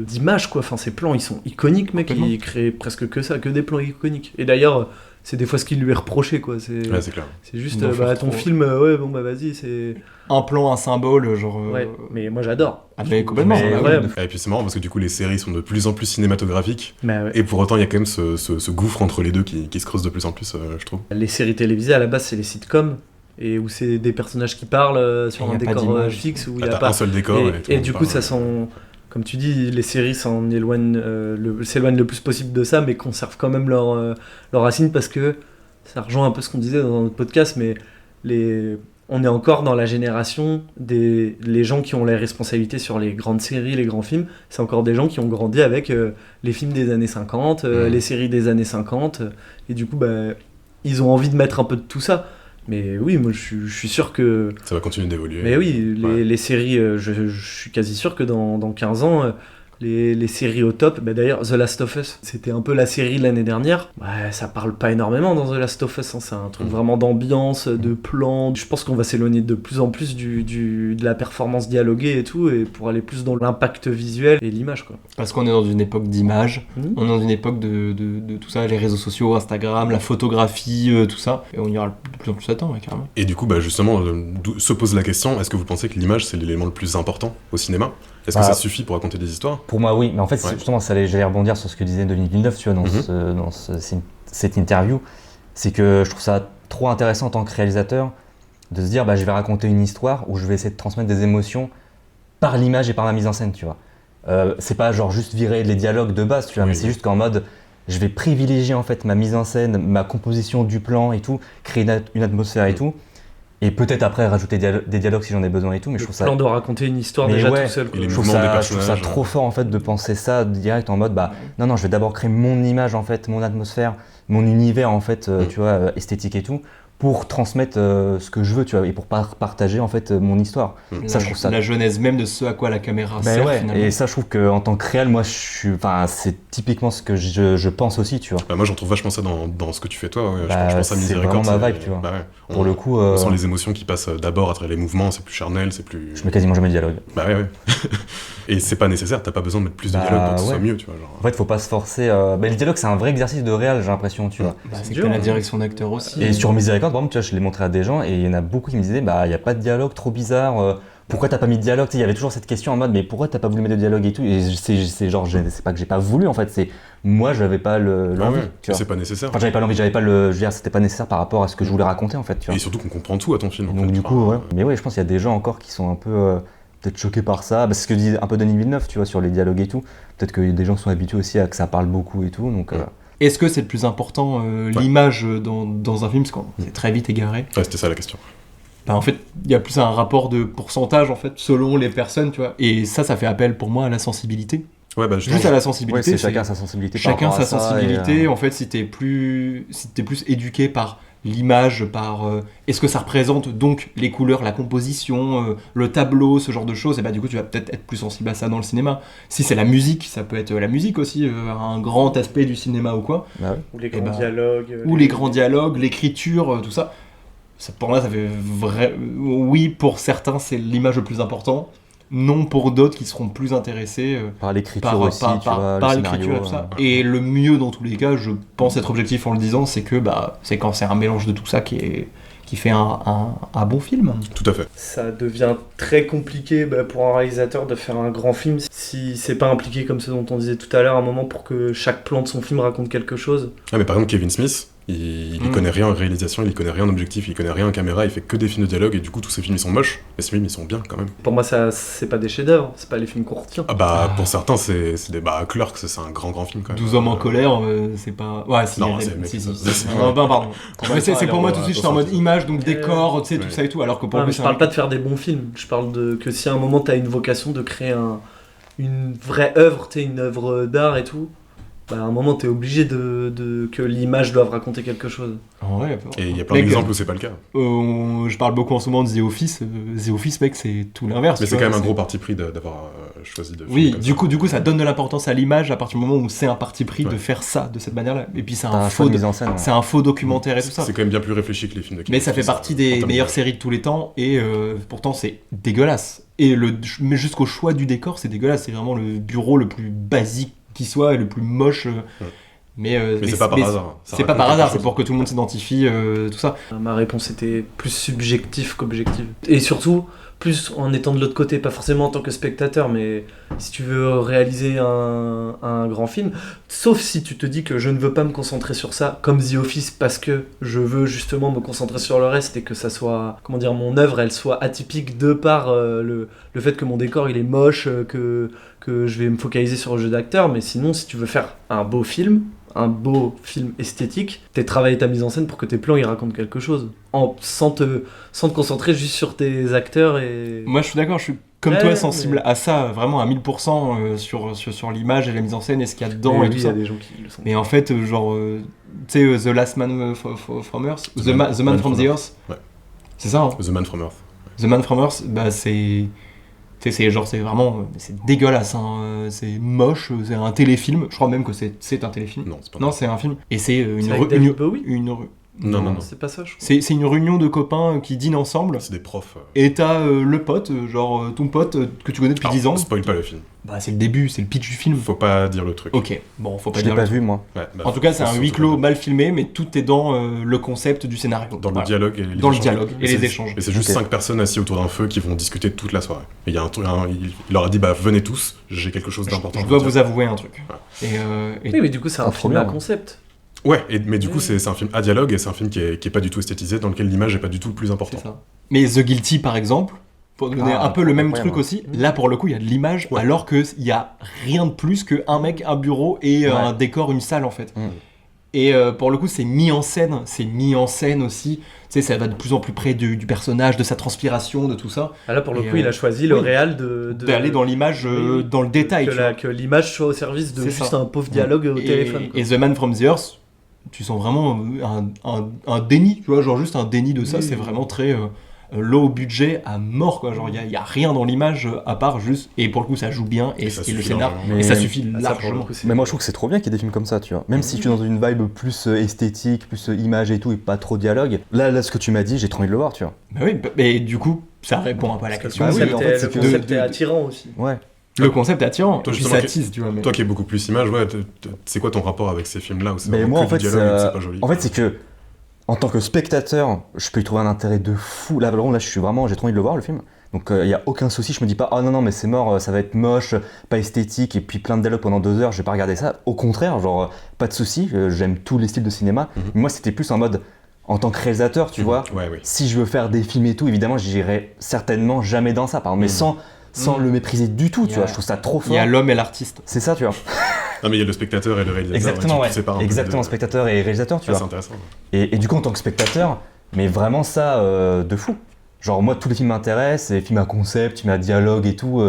d'images quoi. Enfin, ces plans, ils sont iconiques, mec. Complètement. Il crée presque que ça, que des plans iconiques. Et d'ailleurs, c'est des fois ce qui lui est reproché, quoi. Ouais, c'est clair. C'est juste, D'en faire ton trop. film, ouais, bon, bah vas-y, c'est... Un plan, un symbole, genre. Ouais, mais moi j'adore. Ah, mais complètement. Mais bah ouais. oui. Et puis c'est marrant parce que du coup les séries sont de plus en plus cinématographiques Mais ouais. et pour autant il y a quand même ce gouffre entre les deux qui se creuse de plus en plus, je trouve. Les séries télévisées, à la base, c'est les sitcoms, et où c'est des personnages qui parlent sur Et y un a pas décor d'image. fixe, où il Bah, y a t'as pas... un seul décor Et, et, tout le et monde du coup, parle. ça s'en... Comme tu dis, les séries s'en éloignent, s'éloignent le plus possible de ça, mais conservent quand même leurs racines, parce que ça rejoint un peu ce qu'on disait dans notre podcast, mais on est encore dans la génération les gens qui ont les responsabilités sur les grandes séries, les grands films. C'est encore des gens qui ont grandi avec les films des années 50, les séries des années 50, et du coup, bah, ils ont envie de mettre un peu de tout ça. Mais oui, moi je suis sûr que... Ça va continuer d'évoluer. Mais oui, Ouais. les séries, je suis quasi sûr que dans 15 ans, les séries au top, bah d'ailleurs The Last of Us, c'était un peu la série de l'année dernière. Ouais, ça parle pas énormément dans The Last of Us, hein. C'est un truc vraiment d'ambiance, de plan. Je pense qu'on va s'éloigner de plus en plus de la performance dialoguée et tout, et pour aller plus dans l'impact visuel et l'image, quoi. Parce qu'on est dans une époque d'image, Mhm. on est dans une époque de tout ça, les réseaux sociaux, Instagram, la photographie, tout ça. Et on ira de plus en plus à temps, ouais, carrément. Et du coup, bah, justement, se pose la question, est-ce que vous pensez que l'image c'est l'élément le plus important au cinéma? Est-ce que Bah, ça suffit pour raconter des histoires? Pour moi, oui. Mais en fait, Ouais. justement, j'allais rebondir sur ce que disait Denis Villeneuve, tu vois, cette interview. C'est que je trouve ça trop intéressant en tant que réalisateur de se dire, bah, je vais raconter une histoire où je vais essayer de transmettre des émotions par l'image et par la mise en scène, tu vois. C'est pas genre juste virer les dialogues de base, tu vois, Oui, mais c'est oui. juste qu'en mode, je vais privilégier en fait ma mise en scène, ma composition du plan et tout, créer une atmosphère et tout, et peut-être après rajouter des dialogues si j'en ai besoin et tout, mais je Le trouve ça plan de raconter une histoire Mais déjà ouais, tout seul, quoi. Et les je trouve mouvements des ça, je trouve ça personnages. trop fort en fait de penser ça direct en mode bah non je vais d'abord créer mon image en fait, mon atmosphère, mon univers en fait, tu vois, esthétique et tout, pour transmettre ce que je veux, tu vois, et pour partager en fait mon histoire. Ça, je trouve ça. La genèse même de ce à quoi la caméra Ben sert, ouais, finalement. et ça je trouve que en tant que réel, moi c'est typiquement ce que je pense aussi, tu vois. Bah, moi j'en trouve vachement ça dans ce que tu fais toi. Ouais. Bah, je pense à c'est Miséricorde. vraiment ma vibe, tu vois. Bah, ouais. Pour le coup, on sent les émotions qui passent d'abord à travers les mouvements, c'est plus charnel, c'est plus. je mets quasiment jamais de dialogue. Bah ouais, ouais. Et c'est pas nécessaire, t'as pas besoin de mettre plus de Bah, dialogue pour que ce soit ouais. mieux, tu vois. Genre. En fait, faut pas se forcer. Mais le dialogue, c'est un vrai exercice de réel, j'ai l'impression, tu vois. Bah, c'est C'est que dur, t'as la hein. direction d'acteur aussi. Et sur Miséricorde, par exemple, tu vois, je l'ai montré à des gens et il y en a beaucoup qui me disaient, bah, il n'y a pas de dialogue, trop bizarre. Pourquoi t'as pas mis de dialogue? Tu sais, il y avait toujours cette question en mode, mais pourquoi t'as pas voulu mettre de dialogue et tout? Et c'est genre, c'est pas que j'ai pas voulu en fait, c'est moi, j'avais pas Ah l'envie. ouais, Tu vois. c'est pas nécessaire. Enfin, j'avais pas l'envie, je veux dire, c'était pas nécessaire par rapport à ce que je voulais raconter en fait, tu vois. Et surtout qu'on comprend tout à ton film. en Donc fait. du Enfin, coup, ouais. Mais ouais, je pense qu'il y a des gens encore qui sont un peu peut-être choqués par ça. Bah, c'est ce que dit un peu Denis Villeneuve, tu vois, sur les dialogues et tout. Peut-être qu'il y a des gens qui sont habitués aussi à que ça parle beaucoup et tout. Donc Est-ce que c'est le plus important, l'image dans un film? Parce qu'on s'est très vite égaré. Ouais, c'était ça la question. Bah, en fait, il y a plus un rapport de pourcentage en fait, selon les personnes, tu vois. Et ça fait appel pour moi à la sensibilité. Ouais, bah Juste à la sensibilité. ouais, c'est c'est- chacun sa sensibilité. par Chacun rapport sa à ça, sensibilité. et, En fait, si t'es plus éduqué par l'image, par est-ce que ça représente donc les couleurs, la composition, le tableau, ce genre de choses, et bah du coup tu vas peut-être être plus sensible à ça dans le cinéma. Si c'est la musique, ça peut être la musique aussi, un grand aspect du cinéma ou quoi, ouais. Ou les Eh grands ben, dialogues. ou les grands dialogues, l'écriture, tout ça. Pour moi, ça fait vrai. Oui, pour certains, c'est l'image le plus important. Non, pour d'autres qui seront plus intéressés Par l'écriture aussi, tu vois, par le l'écriture scénario. et tout ça. Et le mieux dans tous les cas, je pense être objectif en le disant, c'est que c'est quand c'est un mélange de tout ça qui fait un bon film. Tout à fait. Ça devient très compliqué pour un réalisateur de faire un grand film si c'est pas impliqué comme ce dont on disait tout à l'heure, un moment pour que chaque plan de son film raconte quelque chose. Ah, mais par exemple, Kevin Smith, il y connaît rien en réalisation, il y connaît rien en objectif, il connaît rien en caméra, il fait que des films de dialogue et du coup tous ses films ils sont moches, mais ces films ils sont bien quand même. Pour moi, ça c'est pas des chefs-d'œuvre, c'est pas les films qu'on retient. Ah bah pour certains c'est des Clerks, c'est un grand film quand même. 12 hommes en colère, c'est pas. Ouais, si, Non, il y a c'est- des- si, c'est- si, c'est- non, pardon. Mais c'est pour moi tout de suite, ouais, j'étais en mode c'est- image, donc décor, tu sais, ouais. tout ça et tout, alors que pour Ah, le mais coup, je parle pas de faire des bons films, je parle de que si à un moment t'as une vocation de créer une vraie œuvre, une œuvre d'art et tout, à un moment t'es obligé que l'image doive raconter quelque chose. Ouais, Et il y a plein Mec, d'exemples où c'est pas le cas. je parle beaucoup en ce moment de The Office. The Office, mec, c'est tout l'inverse. Mais tu c'est vois, quand même un gros parti pris d'avoir choisi de filmer Oui, comme du coup, ça donne de l'importance à l'image à partir du moment où c'est un parti pris de Ouais. faire ça de cette manière-là. Et puis c'est T'as un un faux, faux mise en scène. ouais. c'est un faux documentaire et tout ça. C'est quand même bien plus réfléchi que les films de Kevin Mais ça fait Smith, partie en des termes meilleures d'image. séries de tous les temps et pourtant c'est dégueulasse. Et mais jusqu'au choix du décor, c'est dégueulasse. C'est vraiment le bureau le plus basique qui soit et le plus moche. Mais c'est pas par hasard. Ça C'est pas raconte par quelque hasard, chose. c'est pour que tout le monde s'identifie, tout ça. Ma réponse était plus subjective qu'objective. Et surtout, plus en étant de l'autre côté, pas forcément en tant que spectateur, mais si tu veux réaliser un grand film, sauf si tu te dis que je ne veux pas me concentrer sur ça, comme The Office, parce que je veux justement me concentrer sur le reste et que ça soit, comment dire, mon œuvre, elle soit atypique de par le fait que mon décor il est moche, que je vais me focaliser sur le jeu d'acteur, mais sinon, si tu veux faire un beau film esthétique, t'es travaillé ta mise en scène pour que tes plans ils racontent quelque chose, sans te concentrer juste sur tes acteurs et... Moi je suis d'accord, je suis comme Ouais, toi mais- sensible à ça, vraiment à 1000% sur l'image et la mise en scène et ce qu'il y a dedans Oui, et tout il y ça. a des gens qui le sont. Mais en fait, genre, tu sais, The Last Man from Earth, The Man from the Earth, Ouais. c'est ça, hein. The Man from Earth. The Man from Earth, bah c'est... Tu sais, c'est genre, c'est vraiment... C'est dégueulasse, hein. C'est moche, c'est un téléfilm. Je crois même que c'est un téléfilm. Non, c'est pas Non, c'est un film. Et c'est C'est avec David Bowie Non. C'est pas ça, je crois. C'est une réunion de copains qui dînent ensemble. C'est des profs. Et t'as le pote, genre ton pote que tu connais depuis 10 ans. Spoil pas le film. Bah c'est le début, c'est le pitch du film. Faut pas dire le truc. Ok, bon, faut pas Je dire l'ai pas le truc. vu, moi. Ouais, bah, En tout cas, c'est faut un surtout huis pas clos dire. mal filmé, mais tout est dans le concept du scénario. Dans le Voilà. dialogue et les Dans le échanges. dialogue et les c'est- échanges. Et c'est juste Ok. 5 personnes assises autour d'un feu qui vont discuter toute la soirée. Et il y a il leur a dit bah venez tous, j'ai quelque chose d'important. Je à dois dire. vous avouer un truc. Ouais. Et Oui, mais du coup, c'est un trop film à bien. concept. Ouais, mais du coup c'est un film à dialogue et c'est un film qui est pas du tout esthétisé, dans lequel l'image est pas du tout le plus c'est important. ça. Mais The Guilty, par exemple, pour donner Ah, un peu le même incroyable. truc aussi, là pour le coup, il y a de l'image, Ouais. alors qu'il y a rien de plus qu'un mec, un bureau et Ouais. un décor, une salle en fait. Mm. Et pour le coup, c'est mis en scène aussi. Tu sais, ça va de plus en plus près du personnage, de sa transpiration, de tout ça. Ah, là, pour le Et, coup, il a choisi le oui. réal D'aller dans l'image, Oui, dans le détail. tu vois. que l'image soit au service de C'est juste ça. un pauvre dialogue au téléphone. quoi. Et The Man from the Earth, tu sens vraiment un déni, tu vois, genre juste un déni de ça. Oui. C'est vraiment très low budget à mort, quoi. Genre, il y a rien dans l'image à part juste. Et pour le coup, ça joue bien et, Et ça et le suffit scénar. largement. Mais- Et ça suffit Ah, ça, pour le largement. coup, c'est- Mais moi je trouve que c'est trop bien qu'il y ait des films comme ça, tu vois. Même si tu es dans une vibe plus esthétique, plus image et tout, et pas trop dialogue. Là, ce que tu m'as dit, j'ai trop envie de le voir, tu vois. Bah oui, mais du coup, ça répond un peu à la Parce que question. le Bah oui, concept, en fait, est, c'est le que- concept de- est attirant aussi. Ouais. Le concept est attirant. Toi, Et puis justement, ça tease, tu vois. Mais... Toi qui es beaucoup plus image, ouais, c'est quoi ton rapport avec ces films-là où c'est Mais vraiment moi, que en fait, du dialogue et que c'est c'est pas joli. en fait, c'est que, en tant que spectateur, je peux y trouver un intérêt de fou. Là, vraiment, là, j'ai trop envie de le voir, le film. Donc, il n'y a aucun souci. Je me dis pas, oh non, mais c'est mort, ça va être moche, pas esthétique, et puis plein de dialogues pendant 2 heures, je vais pas regarder ça. Au contraire, genre, pas de souci, j'aime tous les styles de cinéma. Mhm. Mais moi, c'était plus en mode, en tant que réalisateur, tu vois, Ouais, oui. si je veux faire des films et tout, évidemment, j'irai certainement jamais dans ça, par exemple, mais sans le mépriser du tout, Il tu y a- vois. Je trouve ça trop Il fort. y a l'homme et l'artiste. C'est ça, tu vois. Non, mais il y a le spectateur et le réalisateur. Exactement, tu ouais. sépares un peu Exactement, de- spectateur et réalisateur, tu Ah, vois. c'est intéressant. Et du coup, en tant que spectateur, mais vraiment ça de fou. Genre, moi, tous les films m'intéressent, les films à concept, films à dialogue et tout.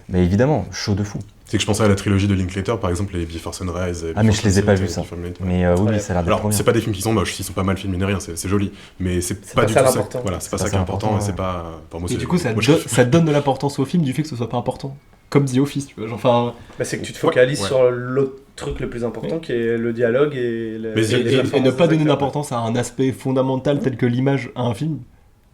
Mais évidemment, chaud de fou. C'est que je pensais à la trilogie de Linklater, par exemple, les Before Sunrise. et Ah, mais Before je les ai pas Sunset, vus, et ça. Before Midnight. Mais oui, Ouais. ça a l'air d'être Alors, trop bien. c'est pas des films qui sont moches, ils sont pas mal filmés ni rien, c'est joli. Mais c'est C'est pas pas du ça tout ça. l'important. Voilà, c'est pas C'est ça qui est important et ouais. c'est pas. Pour moi, Et c'est- du coup, ça, moi, je kiffe. ça donne de l'importance au film du fait que ce soit pas important. Comme The Office, tu vois. Genre, enfin, Bah, c'est que tu te focalises Ouais. sur l'autre truc le plus important qui est le dialogue et, Mais et et- les et performances ne pas des donner acteurs. d'importance à un aspect fondamental tel que l'image à un film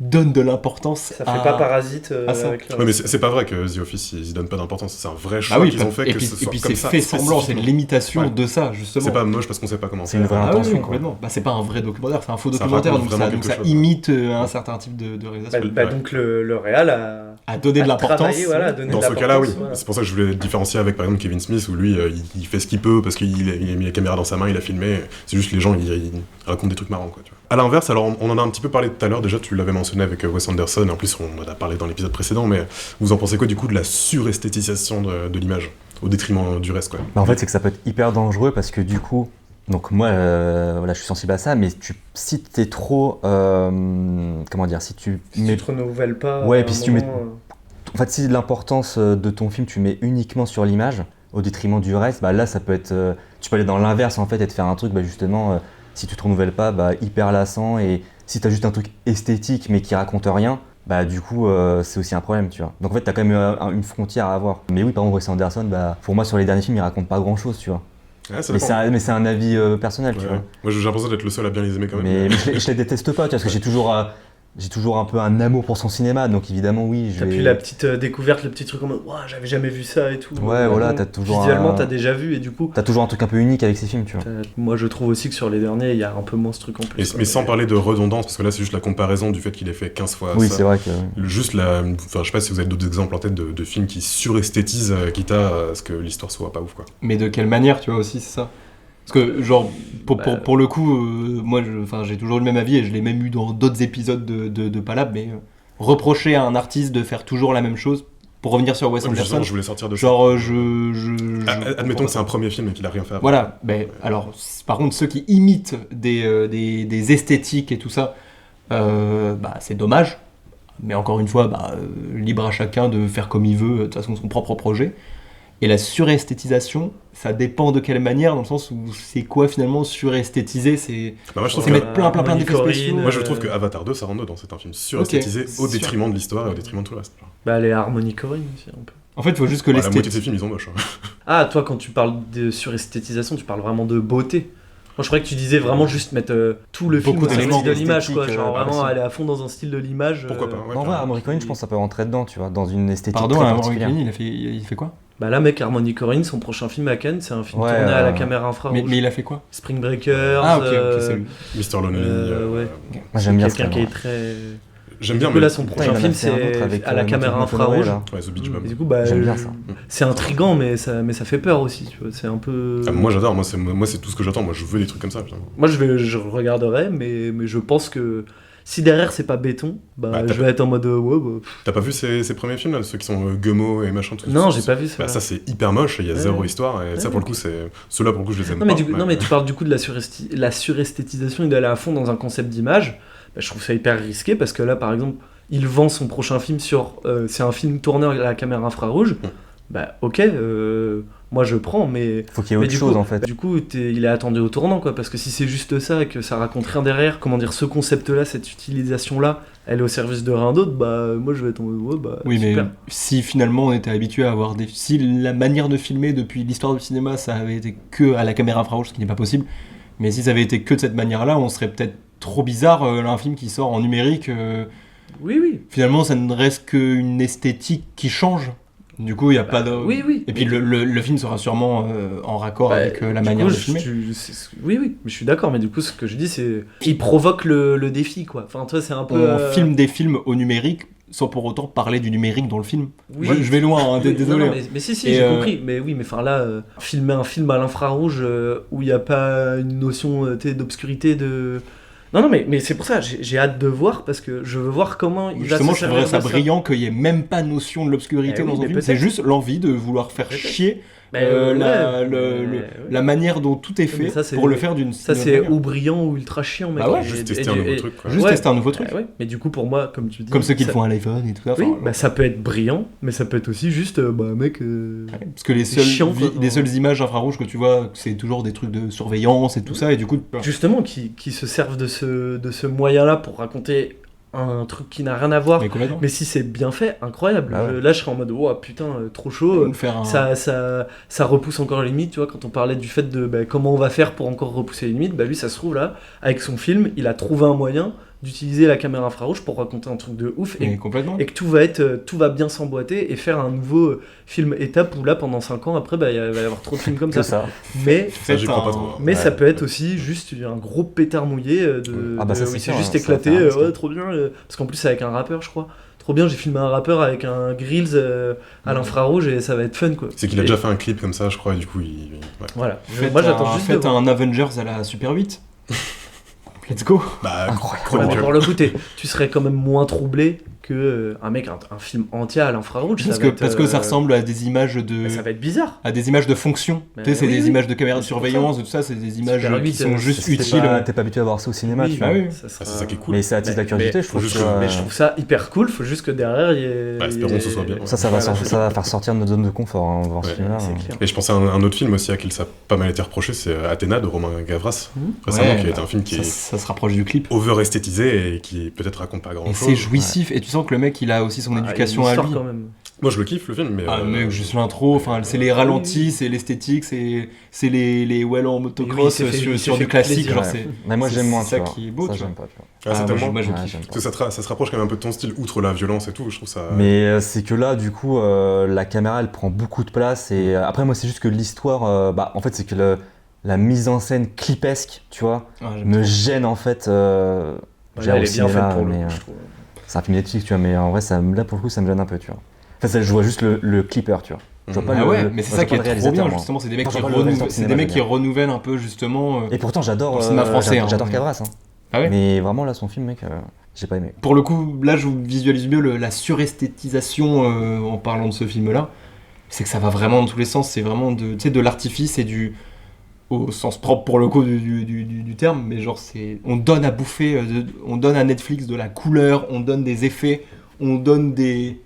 donne de l'importance Ça à... fait pas parasite à ça. avec le... Ouais, mais c'est pas vrai que The Office ils y donnent pas d'importance, c'est un vrai choix Ah oui, qu'ils ont fait et que puis, ce et soit puis comme c'est ça. fait semblant, c'est spécifiquement. l'imitation Ouais. de ça, justement. C'est pas moche parce qu'on sait pas comment C'est faire. une vraie Ah oui, intention, oui, quoi. complètement. Bah, c'est pas un vrai documentaire, c'est un faux Ça documentaire, raconte donc vraiment ça quelque chose. imite un certain type de réalisation. Bah, donc le réal a... À donner de à l'importance. travailler, voilà, à donner Dans de ce cas-là, oui. l'importance, voilà. C'est pour ça que je voulais différencier avec par exemple Kevin Smith où lui il fait ce qu'il peut parce qu'il a mis la caméra dans sa main, il a filmé. C'est juste les gens ils racontent des trucs marrants quoi. Tu vois. À l'inverse, alors on en a un petit peu parlé tout à l'heure. Déjà, tu l'avais mentionné avec Wes Anderson. Et en plus, on en a parlé dans l'épisode précédent. Mais vous en pensez quoi du coup de la suresthétisation de l'image au détriment du reste quoi. Bah, en fait, c'est que ça peut être hyper dangereux parce que du coup, donc moi, voilà, je suis sensible à ça, mais si t'es trop, comment dire, si tu Si mets, tu te renouvelles pas... Ouais, à un puis si tu mets- moment, en fait, si l'importance de ton film, tu mets uniquement sur l'image au détriment du reste, bah là, ça peut être, tu peux aller dans l'inverse en fait et te faire un truc, bah justement, si tu te renouvelles pas, bah hyper lassant, et si t'as juste un truc esthétique mais qui raconte rien. Bah du coup c'est aussi un problème, tu vois. Donc en fait t'as quand même une frontière à avoir. Mais oui, par exemple Wes Anderson, bah pour moi sur les derniers films il raconte pas grand chose, tu vois. Ouais, ça Mais dépend. c'est un avis personnel, tu Ouais, vois. ouais. Moi j'ai l'impression d'être le seul à bien les aimer quand même. Mais je les déteste pas, tu vois, parce que j'ai toujours j'ai toujours un peu un amour pour son cinéma, donc évidemment oui, je T'as vais... pu la petite découverte, le petit truc en mode ouah, j'avais jamais vu ça et tout. Ouais, voilà, Donc, t'as toujours visuellement, un- t'as déjà vu et du coup, T'as toujours un truc un peu unique avec ces films, tu vois. moi je trouve aussi que sur les derniers, il y a un peu moins ce truc en plus. Mais sans parler de redondance, parce que là c'est juste la comparaison du fait qu'il ait fait 15 fois Oui, ça. c'est vrai que... Juste enfin je sais pas si vous avez d'autres exemples en tête de films qui suresthétisent quitte à ce que l'histoire soit pas ouf quoi. Mais de quelle manière, tu vois, aussi, c'est ça. Parce que, genre, pour le coup, moi, j'ai toujours eu le même avis, et je l'ai même eu dans d'autres épisodes de Palab, mais reprocher à un artiste de faire toujours la même chose, pour revenir sur Wes Ouais, mais justement, Anderson, je voulais sortir de ça. genre, Admettons que c'est un premier film et qu'il a rien fait après. Voilà, mais alors, par contre, ceux qui imitent des esthétiques et tout ça, c'est dommage. Mais encore une fois, libre à chacun de faire comme il veut, de toute façon, son propre projet. Et la suresthétisation, ça dépend de quelle manière, dans le sens où c'est quoi finalement suresthétiser, c'est Bah, moi je trouve c'est que mettre plein d'effets spéciaux. moi je trouve que Avatar 2 ça rentre dedans, c'est un film suresthétisé au Sûr. détriment de l'histoire et au détriment de tout le reste. Bah, les Harmony Korine aussi, un peu. En fait, il faut juste que La moitié de ces l'esthétique... films ils ont moche. Hein. Ah, toi, quand tu parles de suresthétisation, tu parles vraiment de beauté. Moi, je croyais que tu disais vraiment juste mettre tout le film Beaucoup dans un d'éléments style de l'image, quoi. esthétiques, Genre vraiment aussi. aller à fond dans un style de l'image. Pourquoi pas ouais, En vrai, carrément. Harmony Korine, je pense que ça peut rentrer dedans, tu vois, dans une esthétique Pardon, très hein, particulière. il fait quoi? Bah là, mec, Harmony Korine, son prochain film à Cannes, c'est un film Ouais, tourné à la caméra infrarouge. Mais il a fait quoi? Spring Breakers. Ah, ok, c'est lui. Mr. Lonely. ouais. Moi, j'aime bien ce Quelqu'un qui est film. très. J'aime bien Du coup, mais là, son prochain film, c'est à la caméra infrarouge. ouais, The Beach Bum. Et du coup, bah, J'aime bien ça. c'est intriguant, mais ça fait peur aussi, tu vois. C'est un peu. Ah, moi j'adore, moi c'est tout ce que j'attends, moi je veux des trucs comme ça. Putain. Moi, je regarderai, mais je pense que si derrière c'est pas béton, Bah, je vais être en mode ouais, bah, T'as pas vu ces premiers films là, ceux qui sont Gummo et machin tout non, j'ai pas vu ça. Bah, ça c'est hyper moche, il y a Ouais. zéro histoire et ça Ouais, pour le coup c'est ceux-là pour le coup je les aime Non pas. mais tu parles du coup de la suresthétisation et d'aller à fond dans un concept d'image. Bah, je trouve ça hyper risqué parce que là, par exemple, il vend son prochain film sur. C'est un film tourné à la caméra infrarouge. Bah, ok, moi je prends, mais. Faut qu'il y ait mais autre du chose coup, en fait. Du coup, il est attendu au tournant, quoi. Parce que si c'est juste ça et que ça raconte rien derrière, comment dire, ce concept-là, cette utilisation-là, elle est au service de rien d'autre, bah, moi je vais être en mode, ouais, bah, Oui, mais super. si finalement on était habitué à avoir des... Si la manière de filmer depuis l'histoire du cinéma, ça avait été que à la caméra infrarouge, ce qui n'est pas possible, mais si ça avait été que de cette manière-là, on serait peut-être trop bizarre, là, un film qui sort en numérique, Oui. finalement ça ne reste qu'une esthétique qui change. Du coup, il n'y a pas de... Oui. Et puis le film sera sûrement en raccord avec la Du manière coup, de filmer. Oui, mais je suis d'accord, mais du coup, ce que je dis, c'est. Il provoque le défi, quoi. Enfin, toi, c'est un peu. On filme des films au numérique sans pour autant parler du numérique dans le film. Oui. Je vais loin, hein, Oui, désolé. non, mais si, Et, j'ai compris. Mais oui, mais enfin là, filmer un film à l'infrarouge où il n'y a pas une notion d'obscurité, de. Non, mais c'est pour ça, j'ai hâte de voir parce que je veux voir comment il va Justement, se je trouverais servir ça de brillant qu'il n'y ait même pas notion de l'obscurité Eh oui, dans un mais film. C'est peut-être. juste l'envie de vouloir faire Peut-être. chier Mais, ouais, la manière dont tout est fait Mais ça, c'est- pour le faire d'une Ça, d'une c'est manière. ou brillant ou ultra chiant, mec. Bah ouais, Et- Juste et- tester et- un nouveau et- truc quoi. Juste Ouais. tester un nouveau truc. Ouais. Mais du coup, pour moi, comme tu dis. Comme ceux qui ça- le font à l'iPhone et tout ça. Oui, enfin, bah ça peut être brillant, mais ça peut être aussi juste, mec. parce que les c'est chiant, quoi. les seules images infrarouges que tu vois, c'est toujours des trucs de surveillance et tout ça, et du coup, Justement, qui se servent de ce moyen-là pour raconter un truc qui n'a rien à voir. mais complètement. Mais si c'est bien fait, incroyable. Bah ouais. Là, je serais en mode, oh putain, trop chaud. Faire un- Ça repousse encore les limites, tu vois, quand on parlait du fait de comment on va faire pour encore repousser les limites, bah lui, ça se trouve là, avec son film, il a trouvé un moyen d'utiliser la caméra infrarouge pour raconter un truc de ouf Mais complètement. et que tout va bien s'emboîter et faire un nouveau film étape où là, pendant 5 ans, après, bah, il va y avoir trop de films comme Que ça. ça. Mais Ça j'y crois pas un- trop. mais Ouais. ça peut être aussi juste un gros pétard mouillé Ah bah ça, où c'est il s'est sûr, juste hein, ça va éclaté, faire un risque. ouais, trop bien. Parce qu'en plus, c'est avec un rappeur, je crois. Trop bien, j'ai filmé un rappeur avec un grills à l'infrarouge et ça va être fun, quoi. C'est qu'il a Et- déjà fait un clip comme ça je crois et du coup ouais. Voilà. Faites Moi, j'attends juste de faites voir. un Avengers à la Super 8. Let's go. Bah Ouais, mais Chronicle. pour le coup, tu serais quand même moins troublé que un film entier à l'infrarouge. Parce que ça ressemble à des images de... Ça va être bizarre. à des images de fonction. Bah, tu sais, c'est oui, des oui. images de caméras de C'est pour surveillance, tout ça, c'est des images Super qui 8, sont juste T'es utiles. pas, t'es pas habitué à voir ça au cinéma, Oui, tu vois. Ah oui. ça sera- C'est ça qui est cool. Mais ça attise la curiosité, je trouve. juste tu vois. Mais je trouve ça hyper cool, faut juste que derrière il y ait. Bah, espérons que ce soit bien. Ça va faire sortir de notre zone de confort, hein, voir ce Ouais, film-là. c'est clair. Et je pensais à un autre film aussi à qui ça a pas mal été reproché, c'est Athéna de Romain Gavras, récemment, Ouais, qui bah, est un film qui Ça, est ça se rapproche du clip. over esthétisé et qui peut-être raconte pas grand Et chose. c'est jouissif. Et tu sens que le mec, il a aussi son éducation il y a à une lui. histoire, quand même. Moi, je le kiffe, le film, mais... Ah, mec, juste l'intro, enfin, c'est les ralentis, c'est l'esthétique, c'est les well en motocross Oui, il s'est fait- il s'est sur fait du classique, plaisir. genre Ouais. c'est... Mais moi, c'est j'aime moins, ça tu vois. qui est beau, Ça, tu vois. j'aime pas, tu vois. Ah, c'est tellement... moi, je Ouais, kiffe. j'aime pas. Parce que ça se rapproche quand même un peu de ton style, outre la violence et tout, je trouve ça... Mais c'est que là, du coup, la caméra, elle prend beaucoup de place. Et après, moi, c'est juste que l'histoire, en fait, c'est que la mise en scène clipesque, tu vois, Ah, j'aime me trop. gêne en fait. Ouais, Genre elle au est bien cinéma, faite pour le mais, coup, je trouve. c'est un film Netflix, tu vois, mais en vrai, là, pour le coup, ça me gêne un peu, tu vois. Enfin, je vois juste le clipper, tu vois. Je vois pas Ah le- ouais, mais c'est je ça vois qui pas est le trop réalisateur, bien, moi. justement, c'est des mecs Enfin, qui je vois pas le réalisateur de c'est des cinéma, mecs qui j'aime bien. renouvellent un peu, justement... Et pourtant, j'adore Dans le cinéma français, hein, j'adore mais- Cabras. Hein. Ah ouais. Mais vraiment, là, son film, mec, j'ai pas aimé. Pour le coup, là, je vous visualise mieux la suresthétisation en parlant de ce film-là. C'est que ça va vraiment dans tous les sens. C'est vraiment de l'artifice et au sens propre pour le coup du terme. Mais genre, on donne à bouffer, on donne à Netflix de la couleur, on donne des effets, on donne des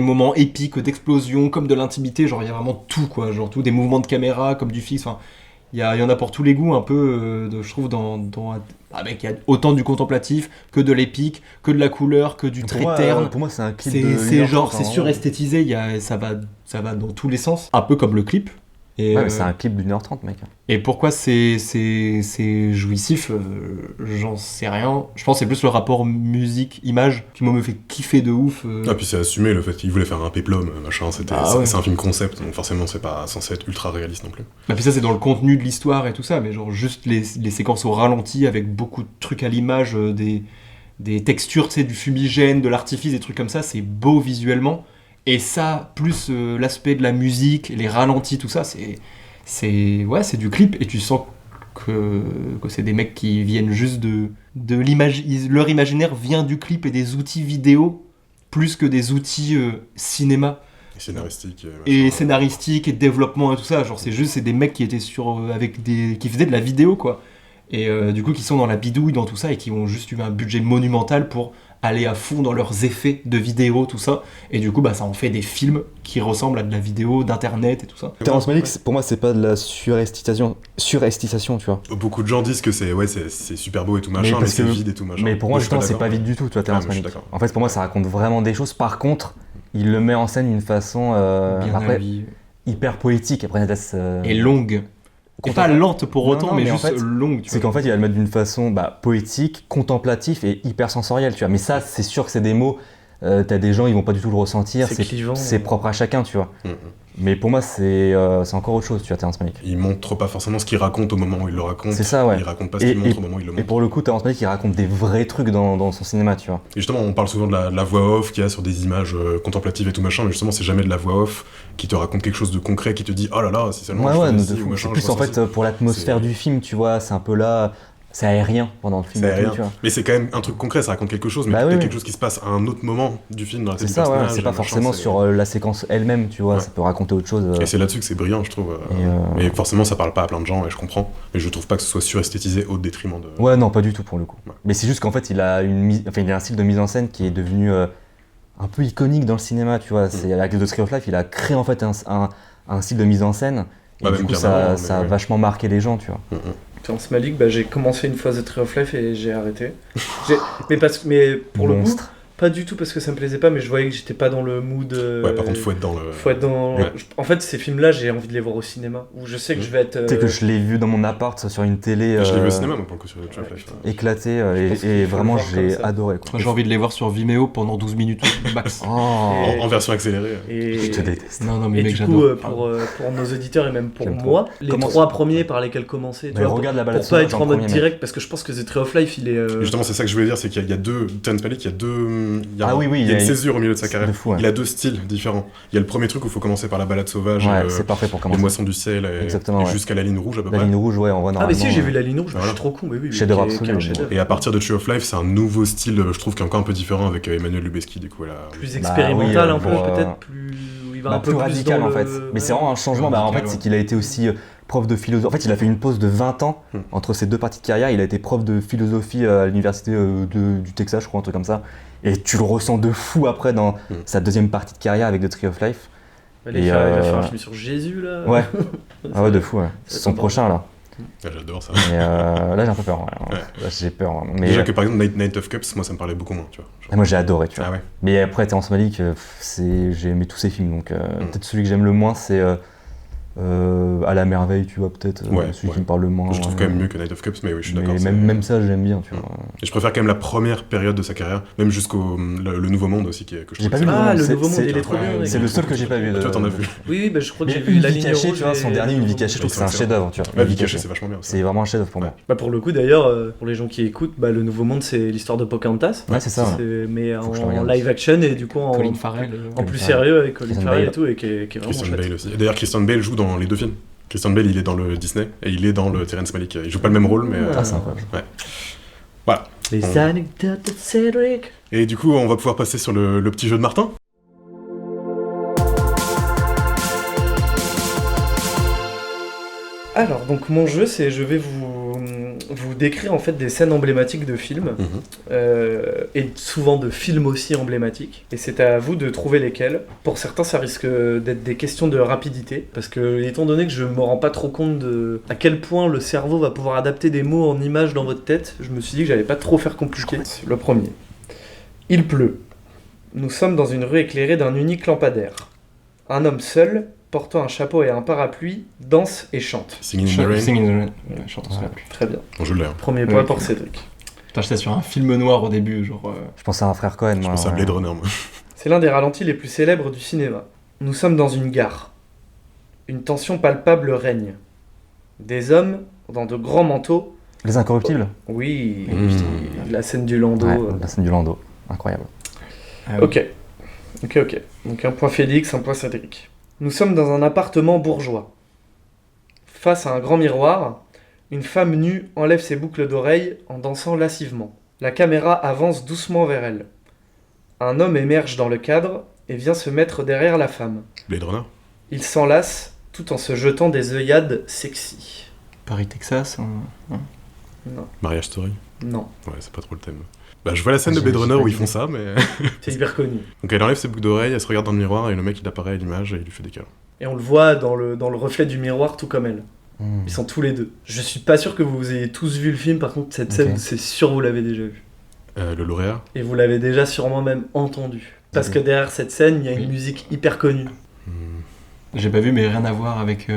moments épiques d'explosion, comme de l'intimité. Genre, il y a vraiment tout, quoi. Genre, tout, des mouvements de caméra, comme du fixe. Enfin, il y en a pour tous les goûts, un peu, je trouve, il y a autant du contemplatif que de l'épique, que de la couleur, que du Pour très moi, terne. Pour moi, c'est un clip C'est de c'est 1h30, genre, c'est hein, suresthétisé, ça va dans tous les sens. Un peu comme le clip. Et, Ouais, mais c'est un clip d'1h30, mec. et pourquoi c'est jouissif, j'en sais rien. Je pense que c'est plus le rapport musique-image qui moi me fait kiffer de ouf. Ah, puis c'est assumé le fait qu'il voulait faire un péplum, machin, Ah ouais. c'est un film concept, donc forcément c'est pas censé être ultra réaliste non plus. Bah, puis ça c'est dans le contenu de l'histoire et tout ça, mais genre juste les séquences au ralenti avec beaucoup de trucs à l'image, des textures, tu sais, du fumigène, de l'artifice, des trucs comme ça, c'est beau visuellement. Et ça, plus l'aspect de la musique, les ralentis, tout ça, c'est du clip. Et tu sens que c'est des mecs qui viennent juste de l'image. Leur imaginaire vient du clip et des outils vidéo, plus que des outils cinéma. Et scénaristique. Et machin. scénaristique et développement et tout ça. Genre, c'est des mecs qui étaient qui faisaient de la vidéo, quoi. Et du coup, qui sont dans la bidouille, dans tout ça, et qui ont juste eu un budget monumental pour aller à fond dans leurs effets de vidéo, tout ça. Et du coup, ça en fait des films qui ressemblent à de la vidéo, d'internet et tout ça. Terrence Malick, pour moi, c'est pas de la surestisation, tu vois. Beaucoup de gens disent que c'est super beau et tout machin, mais parce c'est que- vide et tout machin. Mais pour moi, je suis justement, c'est d'accord. pas vide du tout, tu vois, Terrence Ah, moi, je suis Malick. d'accord. En fait, pour moi, ça raconte vraiment des choses. Par contre, il le met en scène d'une façon Bien après, à lui. hyper poétique. Après, Et longue. Et pas lente pour Non, autant, non, mais mais en juste fait, longue. Tu c'est vois. qu'en fait, il va le mettre d'une façon poétique, contemplatif et hyper sensorielle, tu vois. Mais ça, c'est sûr que c'est des mots, t'as des gens, ils vont pas du tout le ressentir, C'est clivant. c'est propre à chacun, tu vois. Mm, mm. Mais pour moi, c'est encore autre chose, tu vois, Terrence Malick. Il montre pas forcément ce qu'il raconte au moment où il le raconte. C'est ça, ouais. Il raconte pas ce qu'il montre au moment où il le Et montre. pour le coup, Terrence Malick, il raconte des vrais trucs dans son cinéma, tu vois. Et justement, on parle souvent de la voix off qu'il y a sur des images contemplatives et tout machin, mais justement, c'est jamais de la voix off qui te raconte quelque chose de concret, qui te dit oh là là, si seulement je Ouais, faisais de ci, ou fou. machin, C'est je plus en pense fait aussi. pour l'atmosphère C'est- du film, tu vois, c'est un peu là, c'est aérien pendant le film C'est et tout, rien. tu vois. Mais c'est quand même un truc concret, ça raconte quelque chose, mais Bah peut-être oui, quelque oui. chose qui se passe à un autre moment du film dans la C'est scène ça, du ouais, personnage. c'est pas machin, forcément c'est- sur la séquence elle-même, tu vois, Ouais. ça peut raconter autre chose. Et c'est là-dessus que c'est brillant, je trouve. Et, Mais forcément, ça parle pas à plein de gens, et je comprends. Mais je trouve pas que ce soit suresthétisé au détriment de. Ouais, non, pas du tout pour le coup. Ouais. Mais c'est juste qu'en fait, il a un style de mise en scène qui est devenu un peu iconique dans le cinéma, tu vois. C'est avec The Tree of Life, il a créé en fait un style de mise en scène. Et Bah, du même coup, carrément, ça a mais ouais. vachement marqué les gens, tu vois. Terrence Malick, j'ai commencé une fois The Tree of Life et j'ai arrêté. Mais pour le coup, Monstre. pas du tout parce que ça me plaisait pas, mais je voyais que j'étais pas dans le mood. Ouais, par contre, faut être dans le. Faut être dans. Ouais. En fait, ces films-là, j'ai envie de les voir au cinéma. Où je sais que je vais être. Tu sais que je l'ai vu dans mon appart sur une télé Je l'ai vu au cinéma, moi, pour le coup, sur le Tree of Ouais, Life. putain. éclaté Je pense qu'il et faut vraiment le voir comme j'ai ça. adoré quoi. Moi, j'ai envie de les voir sur Vimeo pendant 12 minutes max. Oh, En version accélérée. Et... je te déteste. Non, non, mais Et mec, du j'adore. coup, pour nos auditeurs et même pour J'aime moi, les Comment trois premiers par lesquels commencer, tu Mais vois, regarde la pour balade pas sauvage être en en mode premier, direct, parce que je pense que The Tree of Life, il est. Et justement, c'est ça que je voulais dire, c'est qu'il y a deux. Terrence Malick, il y a deux. Ah oui, oui, il y a une césure au milieu de sa c'est carrière. de fou, ouais. Il a deux styles différents. Il y a le premier truc où il faut commencer par la balade sauvage, Ouais, c'est parfait pour les commencer. moissons du ciel, et Exactement, ouais. jusqu'à la ligne rouge à peu La près. ligne rouge, ouais, en vrai, Ah, mais normalement, si, j'ai vu la ligne rouge, je Voilà. suis trop con, mais oui. Chef-d'œuvre qui est absolu, un chef-d'œuvre. Et à partir de Tree of Life, c'est un nouveau style, je trouve, qui est encore un peu différent avec Emmanuel Lubezki, du coup. Plus Bah expérimental, oui, un peu, pour, peut-être, plus. Où il va un peu plus radical dans en fait. le- Mais c'est vraiment un changement. Plus En radical, fait, ouais. c'est qu'il a été aussi prof de philosophie. En fait, il a fait une pause de 20 ans entre ses deux parties de carrière. Il a été prof de philosophie à l'université du Texas, je crois, un truc comme ça. Et tu le ressens de fou après dans sa deuxième partie de carrière avec The Tree of Life. Il va Et, faire un film sur Jésus, là. Ouais. Ah ouais, de fou, ouais. Ça C'est son tombe. prochain là. Ah, j'adore ça. Mais là, j'ai un peu peur. Ouais. Ouais. Là, j'ai peur. Hein. Mais Déjà que par exemple, Night of Cups, moi ça me parlait beaucoup moins, tu vois. Genre- moi, j'ai adoré, tu vois. Ah ouais. Mais après, Terrence Malick, j'ai aimé tous ses films. Donc, peut-être celui que j'aime le moins, c'est À la merveille, tu vois, peut-être. Ouais, Celui ouais. qui me parle le moins. Je trouve quand même mieux que Night of Cups, mais oui, je suis Mais d'accord. c'est- même ça, j'aime bien, tu vois. Et je préfère quand même la première période de sa carrière, même jusqu'au le Nouveau Monde aussi, que je J'ai trouve pas vu excellent. Ah, le c'est- Nouveau Monde, c'est- il est trop bien. ouais, mec. C'est le seul que j'ai pas vu. Toi, t'en as vu. Oui, bah, je crois que Mais j'ai vu Une La vie Ligne cachée, Rouge. tu vois, son dernier Une vie cachée, je trouve que c'est un excellent. chef-d'œuvre, tu vois. La Une vie vie cachée, cachée. c'est vachement bien. ça. C'est vraiment un chef-d'œuvre pour Ouais. moi. Bah, pour le coup, d'ailleurs, pour les gens qui écoutent, bah, le Nouveau Monde, c'est l'histoire de Pocahontas. Ouais, c'est ça. Ouais. Mais Faut que je le en regarde. live action et du coup en, Colin Farrell. en plus Farrell. sérieux avec Colin Christian Farrell Bale. et tout, et qui est vraiment Christian chouette. Bale aussi. Et d'ailleurs, Christian Bale joue dans les deux films. Christian Bale, il est dans le Disney et il est dans le Terrence Malick. Il joue pas le même rôle, mais. Ah, c'est incroyable. Voilà. Les Bon. anecdotes de Cédric. Et du coup, on va pouvoir passer sur le petit jeu de Martin. Alors, donc mon jeu, c'est je vais vous décrire en fait des scènes emblématiques de films, et souvent de films aussi emblématiques. Et c'est à vous de trouver lesquels. Pour certains, ça risque d'être des questions de rapidité, parce que étant donné que je me rends pas trop compte de à quel point le cerveau va pouvoir adapter des mots en images dans votre tête, je me suis dit que j'allais pas trop faire compliqué. Le premier. Il pleut. Nous sommes dans une rue éclairée d'un unique lampadaire. Un homme seul, portant un chapeau et un parapluie, danse et chante. Singing in the Rain. Sing in the Rain. Ouais, chante, on se souvient plus. Très bien. Bon, je l'ai. Hein. Premier point Oui. pour Cédric. Putain, j'étais sur un film noir au début, genre. Je pensais à un frère Cohen, Je moi. pense à Blade Runner, moi. C'est l'un des ralentis les plus célèbres du cinéma. Nous sommes dans une gare. Une tension palpable règne. Des hommes, dans de grands manteaux. Les Incorruptibles. Oui, Mmh. la scène du landau. Ouais, la scène du landau. Incroyable. Ah oui. Ok. Donc un point Félix, un point Cédric. Nous sommes dans un appartement bourgeois. Face à un grand miroir, une femme nue enlève ses boucles d'oreilles en dansant lascivement. La caméra avance doucement vers elle. Un homme émerge dans le cadre et vient se mettre derrière la femme. Blade Runner. Il s'enlace tout en se jetant des œillades sexy. Paris, Texas. Non, Mariage Story. non, Ouais, c'est pas trop le thème. Bah, je vois la scène de J'ai- Blade j'ai Runner pas où ils d'idée. font ça, mais. c'est hyper connu. Donc elle enlève ses boucles d'oreilles, elle se regarde dans le miroir et le mec il apparaît à l'image et il lui fait des câlins. Et on le voit dans le reflet du miroir tout comme elle. Hmm. Ils sont tous les deux. Je suis pas sûr que vous ayez tous vu le film, par contre cette scène, Ok. c'est sûr vous l'avez déjà vu. Le lauréat. Et vous l'avez déjà sûrement même entendu. Parce Ok. que derrière cette scène, il y a une Oui. musique hyper connue. Hmm. J'ai pas vu, mais rien à voir avec. Tu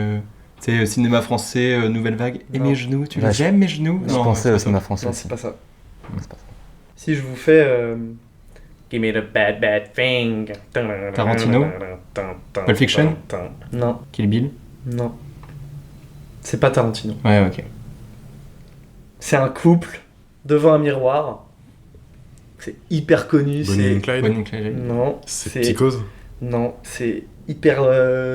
sais, cinéma français, nouvelle vague. Et Non. mes genoux, tu Ouais, les aimes, mes genoux Je Non, pensais c'est au pas cinéma ça. français Non, aussi. c'est pas ça. Non, c'est pas ça. Si je vous fais... Give me the bad bad thing. Tarantino Pulp Fiction Non, Kill Bill non. C'est pas Tarantino. Ouais, ok. C'est un couple devant un miroir. C'est hyper connu. Bonnie C'est... and Clyde. Bonnie and Clyde. Non, C'est Psychose. Non, c'est hyper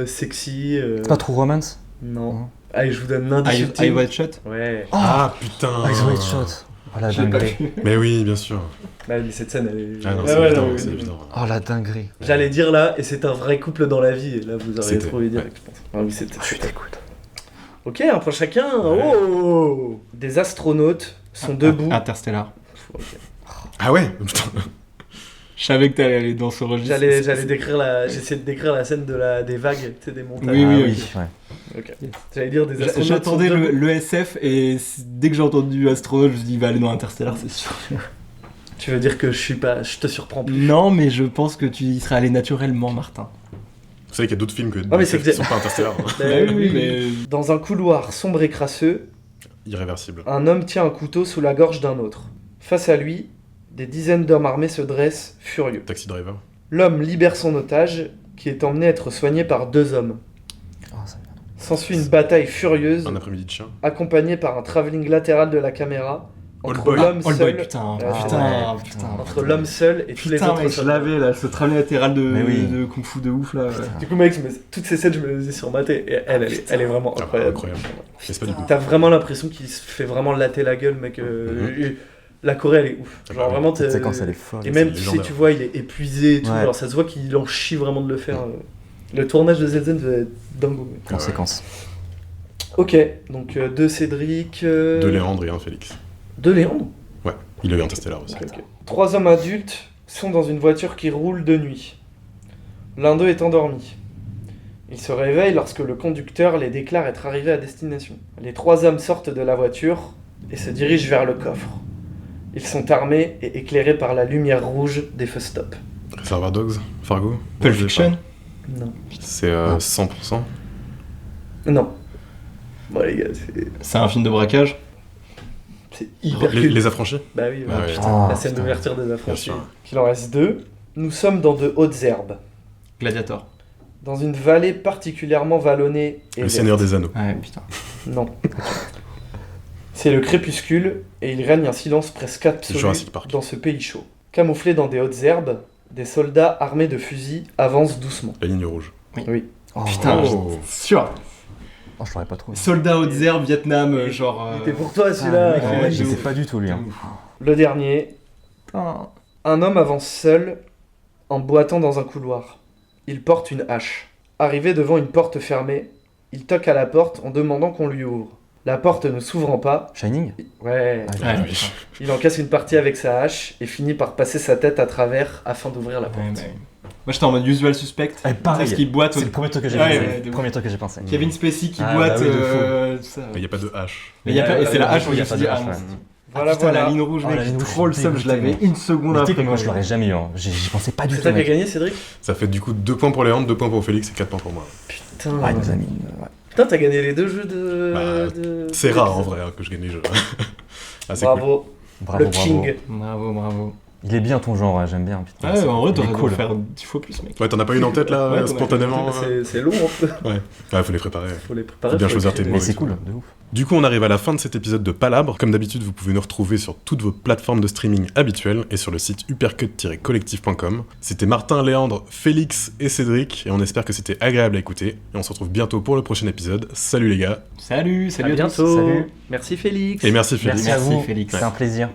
sexy. C'est pas True Romance Non. Non. Allez, je vous donne l'indice I ultime. White Shot Ouais. Ah putain. Eyes Wide Shut. Oh la Je l'ai pas dinguerie. vu. Mais oui, bien sûr. Bah, mais cette scène, elle est... Ah non, Ouais, c'est ouais, évident, non, c'est oui, évident. Oh la dinguerie. J'allais dire là, et c'est un vrai couple dans la vie, et là vous auriez C'était, trouvé ouais. direct, je pense. Ah oui, c'était. Je t'écoute. Ok, un point chacun. Ouais. Oh Des astronautes sont debout. Interstellar. Ok. Ah ouais putain. Je savais que t'allais aller dans ce registre. J'allais décrire j'essayais de décrire la scène des vagues, tu sais, des montagnes. Oui, Ah oui, oui, ouais. Ok. J'allais dire des astronautes. J'attendais sont debout. le SF et dès que j'ai entendu astronaute, je me suis dit il va aller dans Interstellar, c'est sûr. Tu veux dire que je te surprends plus. Non, mais je pense que tu y serais allé naturellement, Martin. Vous savez qu'il y a d'autres films que Ah, mais c'est qui sont pas Interstellar. Hein. Bah Bah oui, mais. Dans un couloir sombre et crasseux, Irréversible. un homme tient un couteau sous la gorge d'un autre. Face à lui, des dizaines d'hommes armés se dressent, furieux. Taxi Driver. L'homme libère son otage, qui est emmené être soigné par deux hommes. Oh, ça vient. S'ensuit une bataille furieuse, Un après-midi de chien. accompagnée par un travelling latéral de la caméra, Old entre Boy. l'homme Oh le seul, boy, putain, Ah, putain, ouais, putain. entre l'homme seul et tous les Putain, autres mec, je soldats. l'avais là, ce travers latéral Mais oui. de Kung Fu de ouf là. Du coup, mec, toutes ces scènes, je me les ai surmatées, et elle est vraiment Ah, incroyable. incroyable. Mais c'est pas du coup. T'as vraiment l'impression qu'il se fait vraiment latter la gueule, mec. Et la Corée, elle est ouf. Ah, Genre bah oui. vraiment, Cette séquence, elle est folle. Et même, c'est tu sais, légendaire. tu vois, il est épuisé et tout. Ouais. Alors, ça se voit qu'il en chie vraiment de le faire. Le tournage de Zen devait être dingo. mec. Conséquence. Ok, donc deux Cédric. De Léandre et un Félix. Deux Léandre. Ouais, il a eu Interstellar aussi. Ok, ok. Trois hommes adultes sont dans une voiture qui roule de nuit. L'un d'eux est endormi. Ils se réveillent lorsque le conducteur les déclare être arrivés à destination. Les 3 hommes sortent de la voiture et se dirigent vers le coffre. Ils sont armés et éclairés par la lumière rouge des feux stop. Reservoir Dogs, Fargo. Pulp Ouais, Fiction. Non. C'est 100%. Non. Bon les gars, C'est un film de braquage. c'est hyper Les, culte. les affranchis. Bah oui, Ah ouais. ouais. Ah, La scène putain. d'ouverture des Bien affranchis. sûr. Il en reste 2. Nous sommes dans de hautes herbes, Gladiator. dans une vallée particulièrement vallonnée et Le Seigneur des Anneaux. Ouais, putain. Non. C'est le crépuscule et il règne un silence presque absolu Jurassic Park. dans ce pays chaud. Camouflés dans des hautes herbes, des soldats armés de fusils avancent doucement. La ligne rouge. Oui. Oh, Putain, Oh. sûr. oh, je l'aurais pas trouvé. Soldat hautes herbes, Vietnam, genre. C'était pour toi celui-là. Ah, Ouais, de je sais ouf. pas du tout lui. Hein. Le dernier, Putain. un homme avance seul en boitant dans un couloir. Il porte une hache. Arrivé devant une porte fermée, il toque à la porte en demandant qu'on lui ouvre. La porte ne s'ouvrant pas, Shining. ouais, Ah, Ouais, oui. putain. il encaisse une partie avec sa hache et finit par passer sa tête à travers afin d'ouvrir la Ouais, porte. ouais. Moi j'étais en mode usual suspect. pareil. Parce qu'il boite. C'est le premier truc que j'ai Ouais, pensé. ouais, de ouf. Premier truc que j'ai pensé. Kevin Spacey qui Ah, boite. bah oui, de fou. tout ça. Mais il n'y a pas de hache. Mais y a pas- et c'est la hache où il y je a me pas suis de dit, hache, ah, ouais. Voilà, putain, voilà. la ligne rouge, Oh, mec, la ligne j'ai rouge, trop le je suis seum, je l'avais dégoûté, une seconde Mais tu sais après. que moi je l'aurais jamais eu. Hein. J'y pensais pas du C'est tout. toi qui as mec. gagné, Cédric? Ça fait du coup 2 points pour Léandre, 2 points pour Félix et 4 points pour moi. Putain. Ouais, nos amis. Ouais. Putain, t'as gagné les 2 jeux de. Bah, de- C'est de- rare en vrai hein, que je gagne les jeux. Ah, c'est cool. Bravo. Bravo, Le bravo. King. Bravo, bravo. Il est bien ton genre, ouais, j'aime bien. Putain. Ouais, en vrai, il est t'aurais cool. dû faire 10 fois plus, mec. Ouais, t'en as pas une en tête là, Ouais, t'en as spontanément C'est long, hein. Ouais, faut les préparer. Faut les préparer. Faut bien faut choisir écrire. tes Mais mots. c'est cool, de ouf. Du coup, on arrive à la fin de cet épisode de Palabre. Comme d'habitude, vous pouvez nous retrouver sur toutes vos plateformes de streaming habituelles et sur le site uppercut-collectif.com. C'était Martin, Léandre, Félix et Cédric, et on espère que c'était agréable à écouter. Et on se retrouve bientôt pour le prochain épisode. Salut les gars, Salut, À salut à tous. bientôt. Salut. Merci Félix. et merci Félix. Merci à vous. Félix. C'est un plaisir.